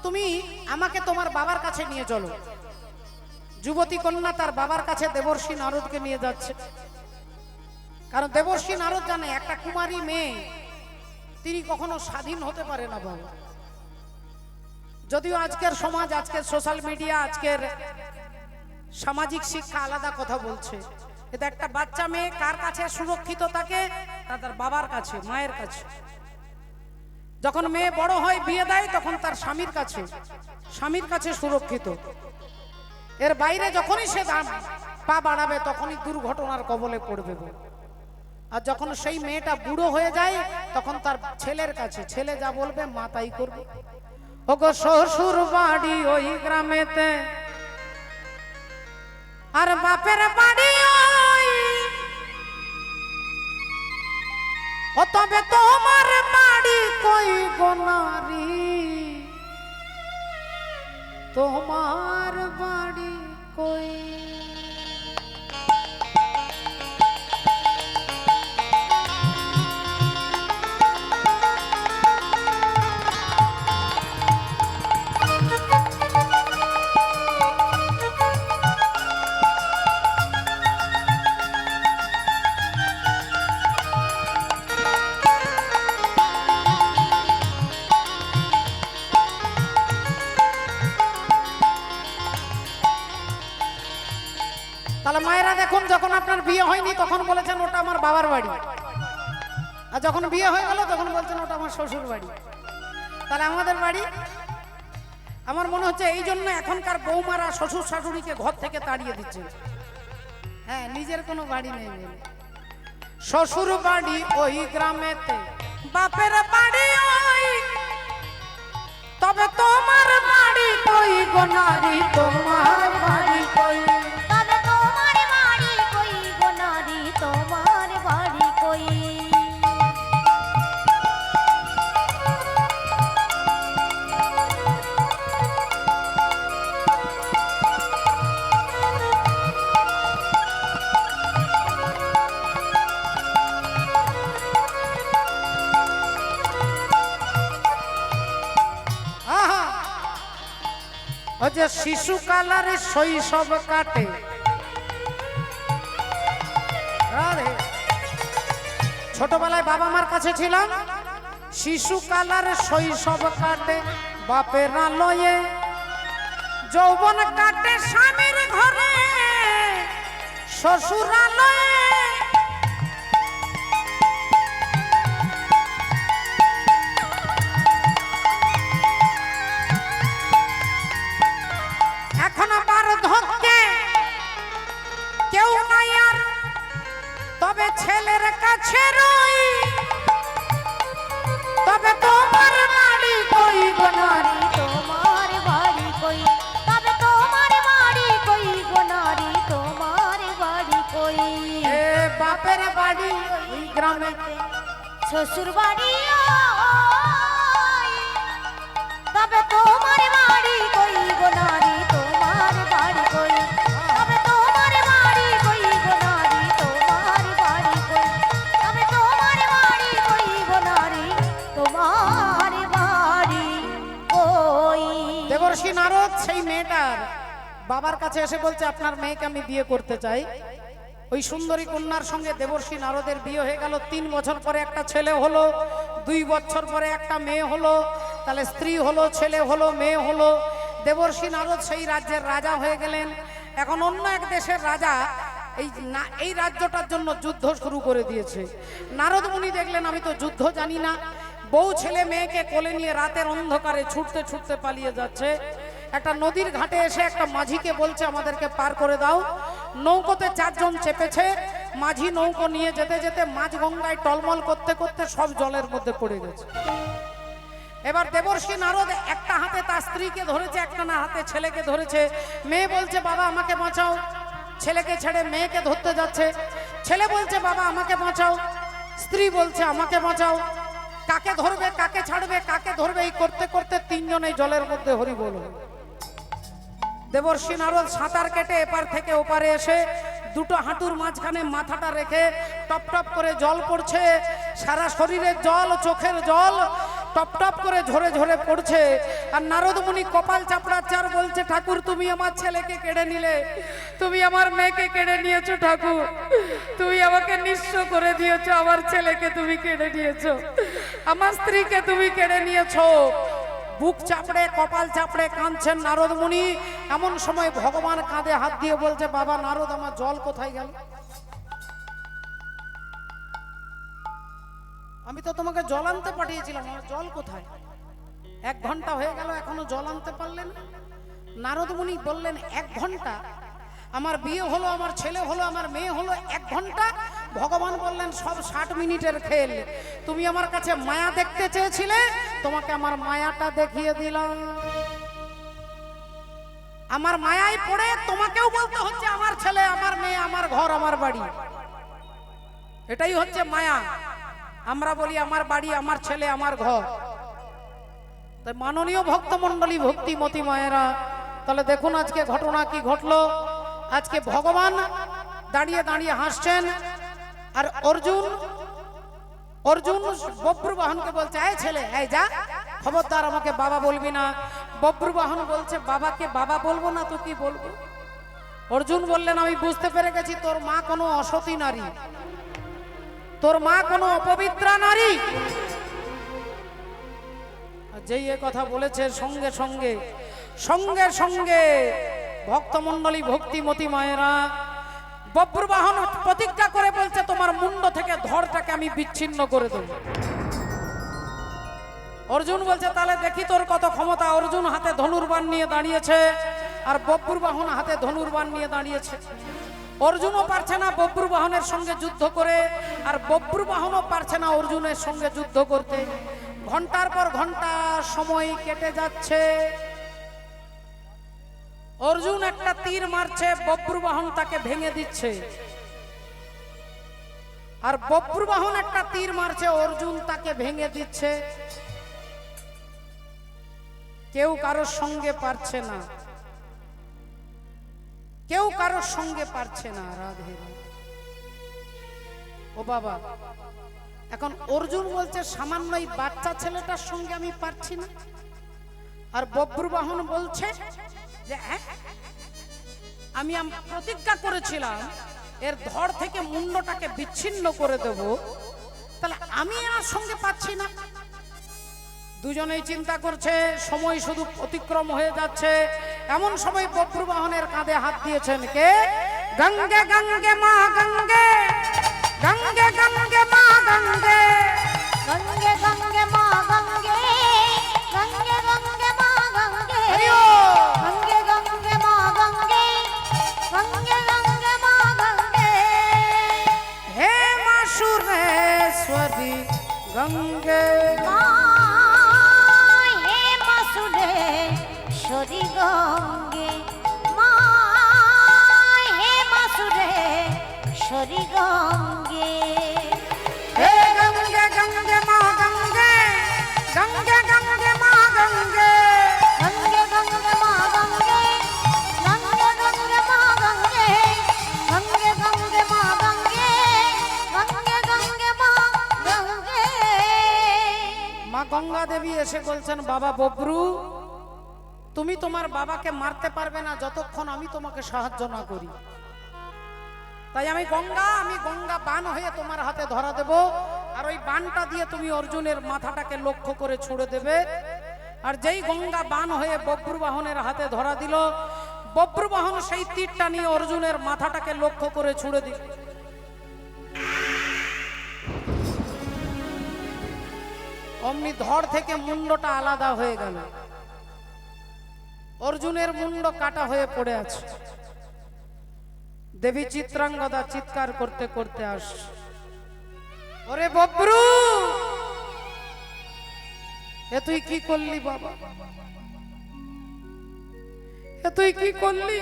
তুমি আমাকে তোমার বাবার কাছে নিয়ে চলো। যুবতী কন্যা তার বাবার কাছে দেবর্ষি নারদকে নিয়ে যাচ্ছে। কারণ দেবর্ষি নারদ জানে একটা কুমারী মেয়ে তিনি কখনো স্বাধীন হতে পারে না বাবা। যদিও আজকের সমাজ, আজকের সোশ্যাল মিডিয়া, আজকের সামাজিক শিক্ষা আলাদা কথা বলছে, কিন্তু একটা বাচ্চা মেয়ে কার কাছে সুরক্ষিত থাকে? তার বাবার কাছে, মায়ের কাছে। যখন মেয়ে বড় হয়, বিয়ে দেয়, তখন তার স্বামীর কাছে, স্বামীর কাছে সুরক্ষিত। এর বাইরে যখনই সে পা বাড়াবে তখনই দুর্ঘটনার কবলে পড়বে। আর যখন সেই মেয়েটা বুড়ো হয়ে যায় তখন তার ছেলের কাছে, ছেলে যা বলবে মা তাই করবে। ওগো শ্বশুর বাড়ি ওই গ্রামেতে, আর বাপের বাড়ি ওই, ও তবে তোমার বাড়ি কই গো নারী, তোমার বাড়ি কই। তাহলে মায়েরা দেখুন, যখন আপনার বিয়ে হয়নি তখন বলেছেন ওটা আমার বাবার বাড়ি, আর যখন বিয়ে হয়ে গেল তখন বলছেন ওটা আমার শ্বশুর বাড়ি। তাহলে আমাদের বাড়ি। আমার মনে হচ্ছে এই জন্য এখনকার বৌমারা শ্বশুর শাশুড়িকে ঘর থেকে তাড়িয়ে দিচ্ছে। হ্যাঁ, নিজের কোনো বাড়ি নেই। শ্বশুর বাড়ি ওই গ্রামেতে, বাপের বাড়ি ওই, তবে তোমার বাড়ি কই গো নারী, তোমার বাড়ি কই। তবে তোমার বাড়ি কই গো নারী, তোমার বাড়ি কই। ও যে শিশুকালের শৈশব কাটে, ছোটবেলায় বাবা মার কাছে ছিলাম, শিশুকালের শৈশব কাটে বাপের আলয়ে, যৌবন কাটে স্বামীর ঘরে শ্বশুরালয়ে। এখন আবার ধরতে কেউ নাই আর, তবে ছেলের কাছে রই, তবে তোমার বাড়ি কই গো নারী, তোমার বাড়ি কই। তবে তোমার বাড়ি কই গো নারী, তোমার বাড়ি কই। এ বাপের বাড়ি ওই গ্রামে, শ্বশুর বাড়ি ওই, দেবর্ষী নারদ সেই মেয়েটার বাবার কাছে এসে বলছে আপনার মেয়েকে আমি বিয়ে করতে চাই। ওই সুন্দরী কন্যার সঙ্গে দেবর্ষী নারদের বিয়ে হয়ে গেল। 3 বছর পরে একটা ছেলে হলো, 2 বছর পরে একটা মেয়ে হলো, তাহলে স্ত্রী হলো, ছেলে হলো, মেয়ে হলো। দেবর্ষী নারদ সেই রাজ্যের রাজা হয়ে গেলেন। এখন অন্য এক দেশের রাজা এই রাজ্যটার জন্য যুদ্ধ শুরু করে দিয়েছে। নারদ মুনি দেখলেন আমি তো যুদ্ধ জানি না, বউ ছেলে মেয়েকে কোলে নিয়ে রাতের অন্ধকারে ছুটতে ছুটতে পালিয়ে যাচ্ছে। একটা নদীর ঘাটে এসে একটা মাঝিকে বলছে আমাদেরকে পার করে দাও। নৌকোতে 4 জন চেপেছে। মাঝি নৌকো নিয়ে যেতে যেতে মাঝ গঙ্গায় টলমল করতে করতে সব জলের মধ্যে পড়ে গেছে। এবার দেবর্ষী নারদ একটা হাতে তার স্ত্রীকে ধরেছে, একটা না হাতে ছেলেকে ধরেছে। মেয়ে বলছে বাবা আমাকে বাঁচাও। ছেলেকে ছেড়ে মেয়েকে ধরতে যাচ্ছে। ছেলে বলছে বাবা আমাকে বাঁচাও। স্ত্রী বলছে আমাকে বাঁচাও। কাকে ধরবে, কাকে ছাড়বে, কাকে ধরবে, এই করতে করতে 3 জনেই জলের মধ্যে হরি বল। দেবর্ষী নারদ সাঁতার কেটে এপার থেকে ওপারে এসে দুটো হাঁটুর মাঝখানে মাথাটা রেখে টপ টপ করে জল পড়ছে। সারা শরীরের জল, চোখের জল টপ টপ করে ঝরে ঝরে পড়ছে। আর নারদ মুনি কপাল চাপড়াচ্ছে আর বলছে ঠাকুর তুমি আমার ছেলেকে কেড়ে নিলে, তুমি আমার মেয়েকে কেড়ে নিয়েছো ঠাকুর, তুমি আমাকে নিঃস্ব করে দিয়েছো, আমার ছেলেকে তুমি কেড়ে নিয়েছো, আমার স্ত্রীকে তুমি কেড়ে নিয়েছো। বুক চাপড়ে কপাল চাপড়ে কাঁদছেন নারদ মুনি। এমন সময় ভগবান কাঁধে হাত দিয়ে বলছে বাবা নারদ আমার জল কোথায় গেল? আমি তো তোমাকে জল আনতে পাঠিয়েছিলাম, আমার জল কোথায়? 1 ঘন্টা হয়ে গেল এখনো জল আনতে পারলেন? নারদ মুনি বললেন 1 ঘন্টা? আমার বিয়ে হলো, আমার ছেলে হলো, আমার মেয়ে হলো, 1 ঘন্টা? ভগবান বললেন সব 60 মিনিটের খেল। তুমি আমার কাছে মায়া দেখতে চেয়েছিলে, তোমাকে আমার মায়াটা দেখিয়ে দিলাম। আমার মায়ায় পড়ে তোমাকেও বলতে হচ্ছে আমার ছেলে, আমার মেয়ে, আমার ঘর, আমার বাড়ি। এটাই হচ্ছে মায়া। আমরা বলি আমার বাড়ি, আমার ছেলে, আমার ঘর। তাই মাননীয় ভক্তমণ্ডলী, ভক্তিমতী মায়েরা, তাহলে দেখুন আজকে ঘটনা কি ঘটলো। আজকে ভগবান দাঁড়িয়ে দাঁড়িয়ে হাসছেন আর অর্জুন বব্রুবাহনকে বলছে এই ছেলে এই যা, খবরদার আমাকে বাবা বলবি না। বব্রুবাহন বলছে বাবাকে বাবা বলবো না তো কি বলবো? অর্জুন বললেন আমি বুঝতে পেরে গেছি তোর মা কোনো অসতী নারী, তোর মা কোনো অপবিত্রা নারী। যেই এ কথা বলেছে সঙ্গে সঙ্গে সঙ্গে সঙ্গে ভক্তমণ্ডলী, ভক্তিমতী মায়েরা, বব্রবাহন প্রতিজ্ঞা করে বলছে তোমার মুন্ড থেকে ধড়টাকে আমি বিচ্ছিন্ন করে দেব। অর্জুন বলছে তাহলে দেখি তোর কত ক্ষমতা। অর্জুন হাতে ধনুর্বাণ নিয়ে দাঁড়িয়েছে আর বব্রবাহন হাতে ধনুর্বাণ নিয়ে দাঁড়িয়েছে। অর্জুনও পারছে না বব্রবাহনের সঙ্গে যুদ্ধ করে, আর বব্রবাহনও পারছে না অর্জুনের সঙ্গে যুদ্ধ করতে। ঘন্টার পর ঘন্টা সময় কেটে যাচ্ছে। অর্জুন একটা তীর মারছে, বব্রবাহন তাকে ভেঙে দিচ্ছে। আর বব্রবাহন একটা তীর মারছে, অর্জুন তাকে ভেঙে দিচ্ছে। কেউ কারোর সঙ্গে পারছে না, কেউ কারোর সঙ্গে পারছে না। রাধে ও বাবা, এখন অর্জুন বলছে সামান্য এই বাচ্চা ছেলেটার সঙ্গে আমি পারছি না। আর বব্রবাহন বলছে যে আমি প্রতিজ্ঞা করেছিলাম এর ধড় থেকে মুন্ডটাকে বিচ্ছিন্ন করে দেব, তাহলে আমি আর সঙ্গে পাচ্ছি না। দুজনেই চিন্তা করছে, সময় শুধু অতিক্রম হয়ে যাচ্ছে। এমন সময় বব্রবাহনের কাঁধে হাত দিয়েছেন কে? গঙ্গে গঙ্গে মা গঙ্গে, গঙ্গে গঙ্গে মা গঙ্গে, গঙ্গে গঙ্গে মা গঙ্গে, গঙ্গে গঙ্গে মা গঙ্গে, গঙ্গে গঙ্গে মা গঙ্গে, গঙ্গে গঙ্গে মা গঙ্গে। হে মা সুরেশ্বরী গঙ্গে, হে মা সুরেশ্বরী গঙ্গে, মা হে মা সুরেশ্বরী গঙ্গে। হে গঙ্গে গঙ্গে মা গঙ্গে, গঙ্গে গঙ্গে মা গঙ্গে, গঙ্গে গঙ্গে মা গঙ্গে, গঙ্গে গঙ্গে মা গঙ্গে, গঙ্গে গঙ্গে মা গঙ্গে, গঙ্গে গঙ্গে মা গঙ্গে। মা গঙ্গা দেবী এসে বলছেন বাবা বব্রু, তুমি তুমি তোমার বাবাকে মারতে পারবে না যতক্ষণ আমি তোমাকে সাহায্য না করি। তাই আমি গঙ্গা বান হয়ে তোমার হাতে ধরা দেব, আর ওই বানটা দিয়ে তুমি অর্জুনের মাথাটাকে লক্ষ্য করে ছুঁড়ে দেবে। আর যেই গঙ্গা বান হয়ে বব্রুবাহনের হাতে ধরা দিল, বব্রুবাহন সেই তীরটা নিয়ে অর্জুনের মাথাটাকে লক্ষ্য করে ছুঁড়ে দিল। অমনি ধড় থেকে মুন্ডটা আলাদা হয়ে গেল, অর্জুনের মুন্ড কাটা হয়ে পড়ে আছে। দেবী চিত্রাঙ্গদা চিৎকার করতে করতে আস, ওরে বব্রু, এ তুই কি করলি বাবা, এ তুই কি করলি?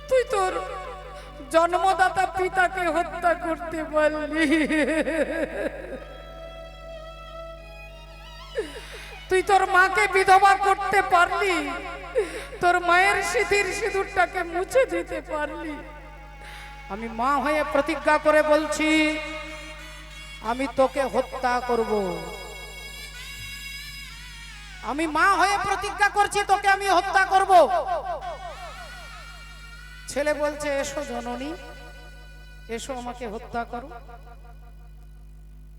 তুই তোর জন্মদাতা পিতাকে হত্যা করতে পারলি, তুই তোর মাকে বিধবা করতে পারলি, তোর মায়ের সিঁথির সিঁদুরটাকে মুছে দিতে পারলি। আমি মা হয়ে প্রতিজ্ঞা করে বলছি, আমি তোকে হত্যা করব। আমি মা হয়ে প্রতিজ্ঞা করছি, তোকে আমি হত্যা করব। ছেলে বলছে, এসো জননী, এসো আমাকে হত্যা করো।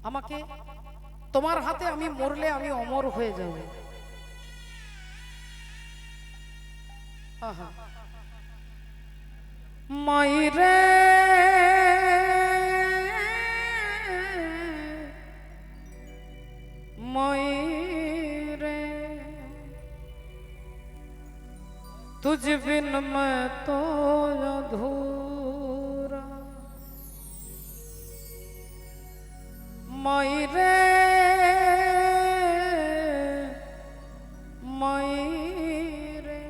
আমাকে তোমার হাতে আমি মরলে আমি অমর হয়ে যাব। আহা, মাইরে मायरे तुझ बिन मैं तो अधूरा, मायरे मायरे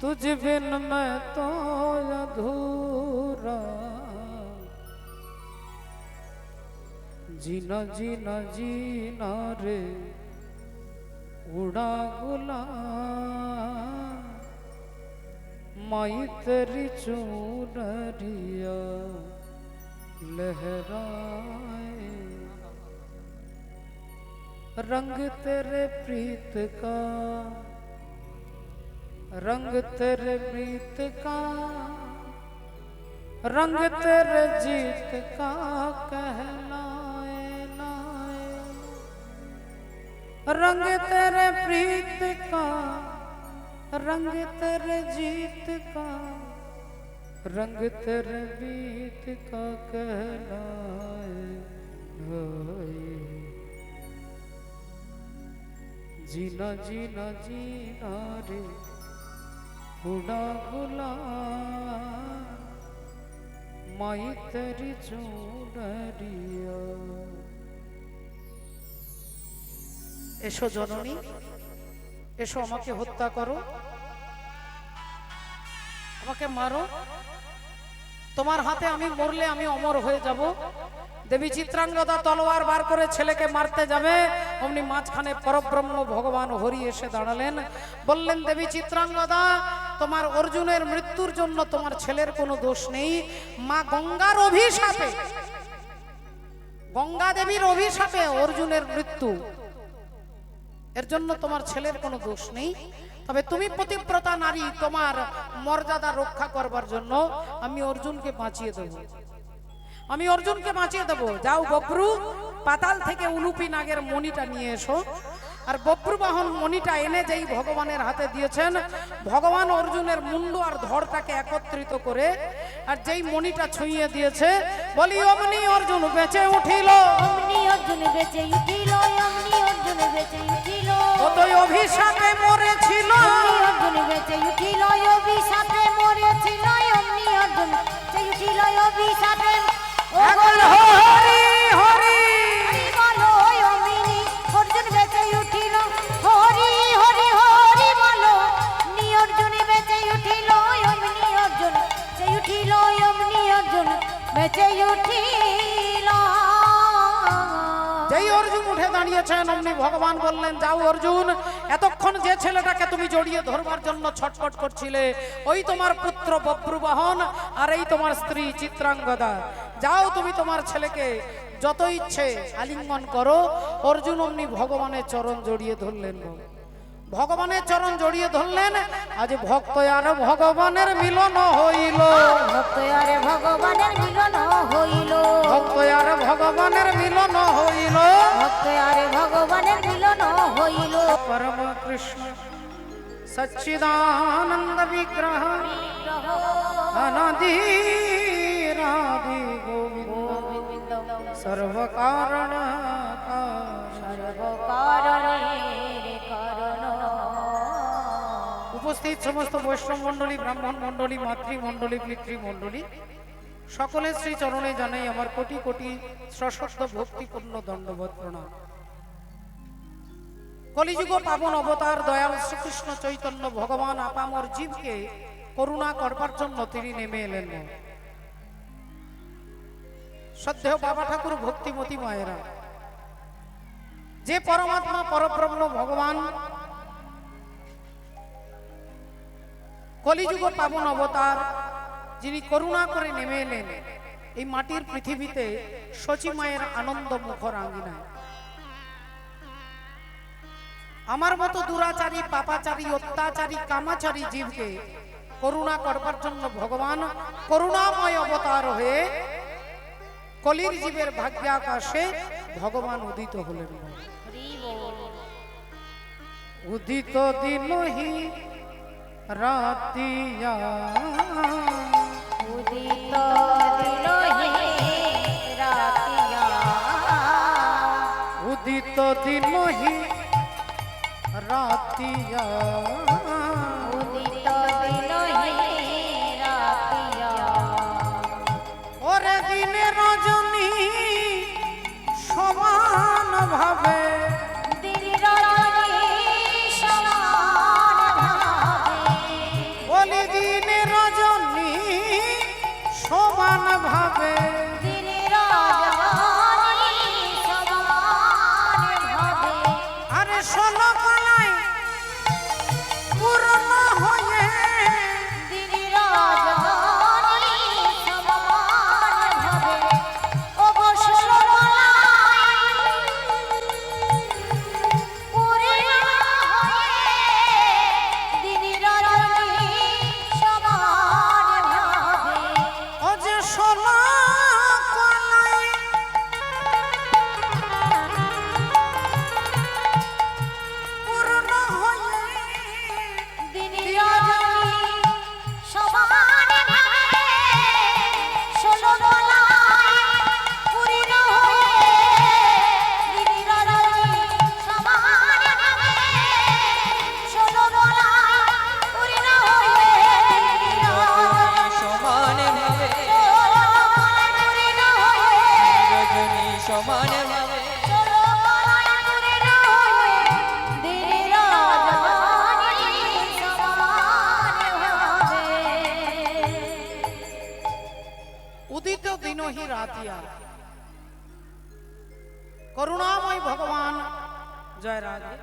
तुझ बिन मैं तो अधूरा, जीना जीना जीना रे उड़ा गुलाम, माई तेरी चूनरिया लहराए, रंग तेरे प्रीत का, रंग तेरे प्रीत का, रंग तेरे जीत का कहलाए लाए, रंग तेरे प्रीत का, रंग तेरे जीत का, रंग तेरे बीत का कहलाए लाए, जीना जीना जीना रे उड़ा गुलाम, माई तेरी चूनरिया। এসো জননী, এসো আমাকে হত্যা করো, আমাকে মারো, তোমার হাতে আমি মরলে আমি অমর হয়ে যাব। দেবী চিত্রাঙ্গদা তলোয়ার বার করে ছেলেকে মারতে যাবে, অমনি মাঝখানে পরব্রহ্ম ভগবান হরি এসে দাঁড়ালেন, বললেন, দেবী চিত্রাঙ্গদা, তোমার অর্জুনের মৃত্যুর জন্য তোমার ছেলের কোনো দোষ নেই। মা গঙ্গার অভিশাপে, গঙ্গা দেবীর অভিশাপে অর্জুনের মৃত্যু, এর জন্য তোমার ছেলের কোনো দোষ নেই। তবে তুমি পতিব্রতা নারী, তোমার মর্যাদা রক্ষা করবার জন্য আমি অর্জুনকে বাঁচিয়ে দেব, আমি অর্জুনকে বাঁচিয়ে দেব। যাও বব্রু, পাতাল থেকে উলুপি নাগের মণিটা নিয়ে এসো। আর বব্রুবাহন মণিটা এনে যেই ভগবানের হাতে দিয়েছেন, ভগবান অর্জুনের মুন্ড আর ধড়টাকে একত্রিত করে আর যেই মণিটা ছুঁয়ে দিয়েছে, বলি অমনি অর্জুন বেঁচে উঠিল, অমনি অর্জুন বেঁচে উঠিল, অমনি অর্জুন বেঁচে উঠিল, কতই অভিশাপে মরেছিল, অমনি অর্জুন বেঁচে উঠিল, অভিশাপে মরেছিল, অমনি অর্জুন বেঁচে উঠিল, অভিশাপে। এখন হরি হরি হরি বলো অমনি অর্জুন বেঁচে উঠিল, হরি হরি হরি বলো, নি অর্জুন বেঁচে উঠিল, অমনি অর্জুন বেঁচে উঠিল, অমনি অর্জুন বেঁচে উঠিল। যেই অর্জুন উঠে দাঁড়িয়েছেন, অমনি ভগবান বললেন, যাও অর্জুন, এতক্ষণ যে ছেলেটাকে তুমি জড়িয়ে ধরবার জন্য ছটফট করছিলে, ওই তোমার পুত্র বব্রুবাহন আর এই তোমার স্ত্রী চিত্রাঙ্গদা, যাও তুমি তোমার ছেলেকে যত ইচ্ছে আলিঙ্গন করো। অর্জুন অমনি ভগবানের চরণ জড়িয়ে ধরলেন। ভগবানের চরণ জড়িয়ে ধরলেন। আজ ভক্ত আর ভগবানের মিলন হইল, ভক্ত আরে ভগবানের মিলন হইল, ভক্ত আর ভগবানের মিলন হইল, ভক্ত আরে ভগবানের মিলন হইল। পরম কৃষ্ণ সচ্চিদানন্দ বিগ্রহ অনাদি রাধি গোবিন্দ সর্বকারণ উপস্থিত সমস্ত বৈষ্ণব মণ্ডলী, ব্রাহ্মণ মণ্ডলী, মাতৃমণ্ডলী, পিতৃমণ্ডলী সকলের শ্রী চরণে জানাই আমার কোটি কোটি সশস্ত্র ভক্তিপূর্ণ দণ্ডবত প্রণাম। কলিযুগ পাবন অবতার দয়াল শ্রীকৃষ্ণ চৈতন্য ভগবান আপামর জীবকে করুণা করবার জন্য তিনি নেমে এলেন। শ্রদ্ধেয় বাবা ঠাকুর, ভক্তিমতী মায়েরা, যে পরমাত্মা পরব্রহ্ম ভগবান কলিযুগ পাবন অবতার, যিনি করুণা করে নেমে এলেন এই মাটির পৃথিবীতে শচী মায়ের আনন্দ মুখর আঙ্গিনায়। আমার মতো দুরাচারী, পাপাচারী, অত্যাচারী, কামাচারী জীবকে করুণা করবার জন্য ভগবান করুণাময় অবতার হয়ে কলির জীবের ভাগ্য আকাশে ভগবান উদিত হলেন। উদিত দিনহি রাতিয়া, উদিত দিনহি রাতিয়া, উদিত দিনহি রাতিয়া, উদিত দিনহি রাতিয়া। ওরে দিনে রজনী সমান ভাবে, দিন রজনী সমান ভাবে, বলি দিনে রজনী সমান ভাবে, দিন রজনী সমান ভাবে। আরে ষোলো কলায় পূর্ণ হয়ে, দিন রজনী সমান ভাবে, অবসর পূর্ণ হয়ে, দিন রজনী সমান ভাবে। ও যে ষোলো কলায় পূর্ণ হয়ে, দিন রজনী সমান ভাবে, ষোলো কলায় পূর্ণ হয়ে, দিন রজনী সমান ভাবে, ষোলো কলায় পূর্ণ হয়ে, দিন রজনী সমান ভাবে, ষোলো কলায় পূর্ণ হয়ে, রজনী সমান ভাবে, ষোলো কলায় পূর্ণ হয়ে, দিন রজনী সমান ভাবে। উদিত দিনহি রাতিয়া। করুণাময় ভগবান জয় রাধে।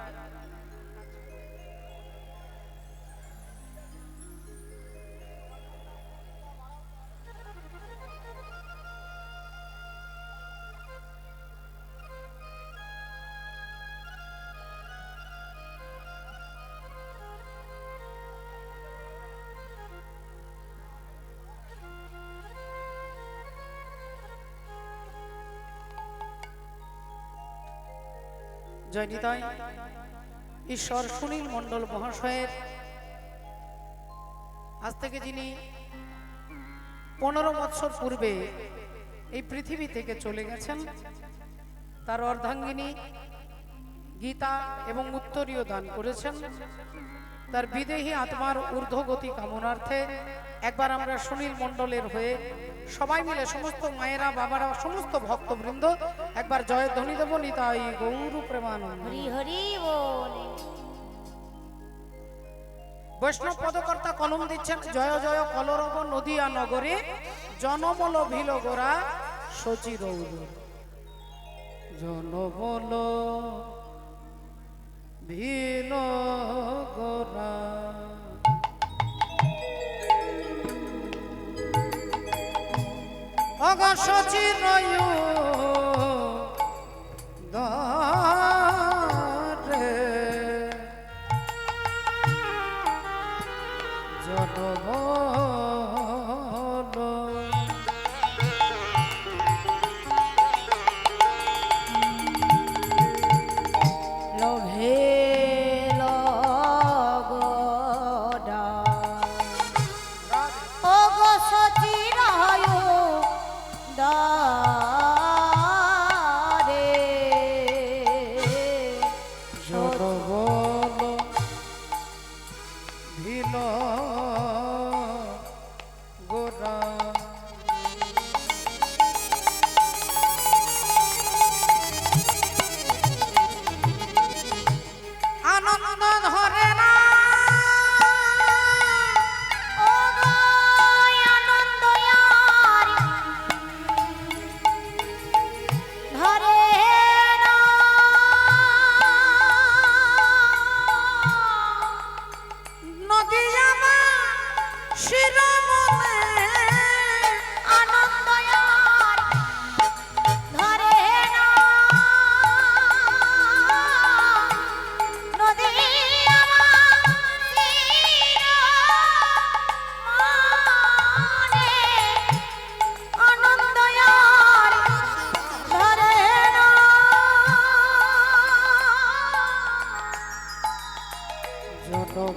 জয় নিতাই। ঈশ্বর সুনীল মণ্ডল মহাশয়ের আজ থেকে যিনি 15 বছর পূর্বে এই পৃথিবী থেকে চলে গেছেন, তার অর্ধাঙ্গিনী গীতা এবং উত্তরীয় দান করেছেন। তার বিদেহী আত্মার ঊর্ধ্বগতি কামনার্থে একবার আমরা সুনীল মণ্ডলের হয়ে সবাই মিলে, সমস্ত মায়েরা, বাবারা, সমস্ত ভক্তবৃন্দ একবার জয়ধ্বনি দেব। নিতাই গৌর প্রেমানন্দ। হরি হরি বল। বৈষ্ণব পদকর্তা কলম দিচ্ছেন, জয় জয় কলরব নদিয়া নগরে, জনবল ভিল গোরা শচী রৌদ। জনবল ভিল গোরা, অগ শচী রৌদ,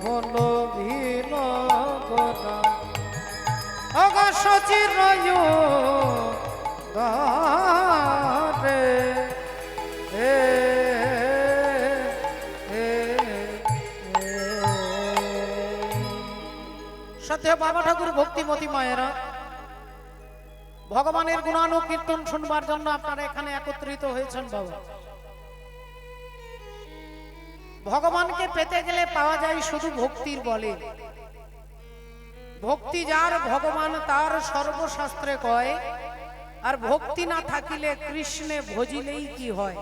বল ভিল গোরা অগ সচির রে সত্য বাবা ঠাকুর ভক্তিমতী মায়েরা, ভগবানের গুণানুকীর্তন শুনবার জন্য আপনারা এখানে একত্রিত হয়েছেন। বাবা, ভগবানকে পেতে গেলে পাওয়া যায় শুধু ভক্তির বলে। ভক্তি যার ভগবান তার সর্বশাস্ত্রে কয়, আর ভক্তি না থাকিলে কৃষ্ণে ভজিলেই কি হয়।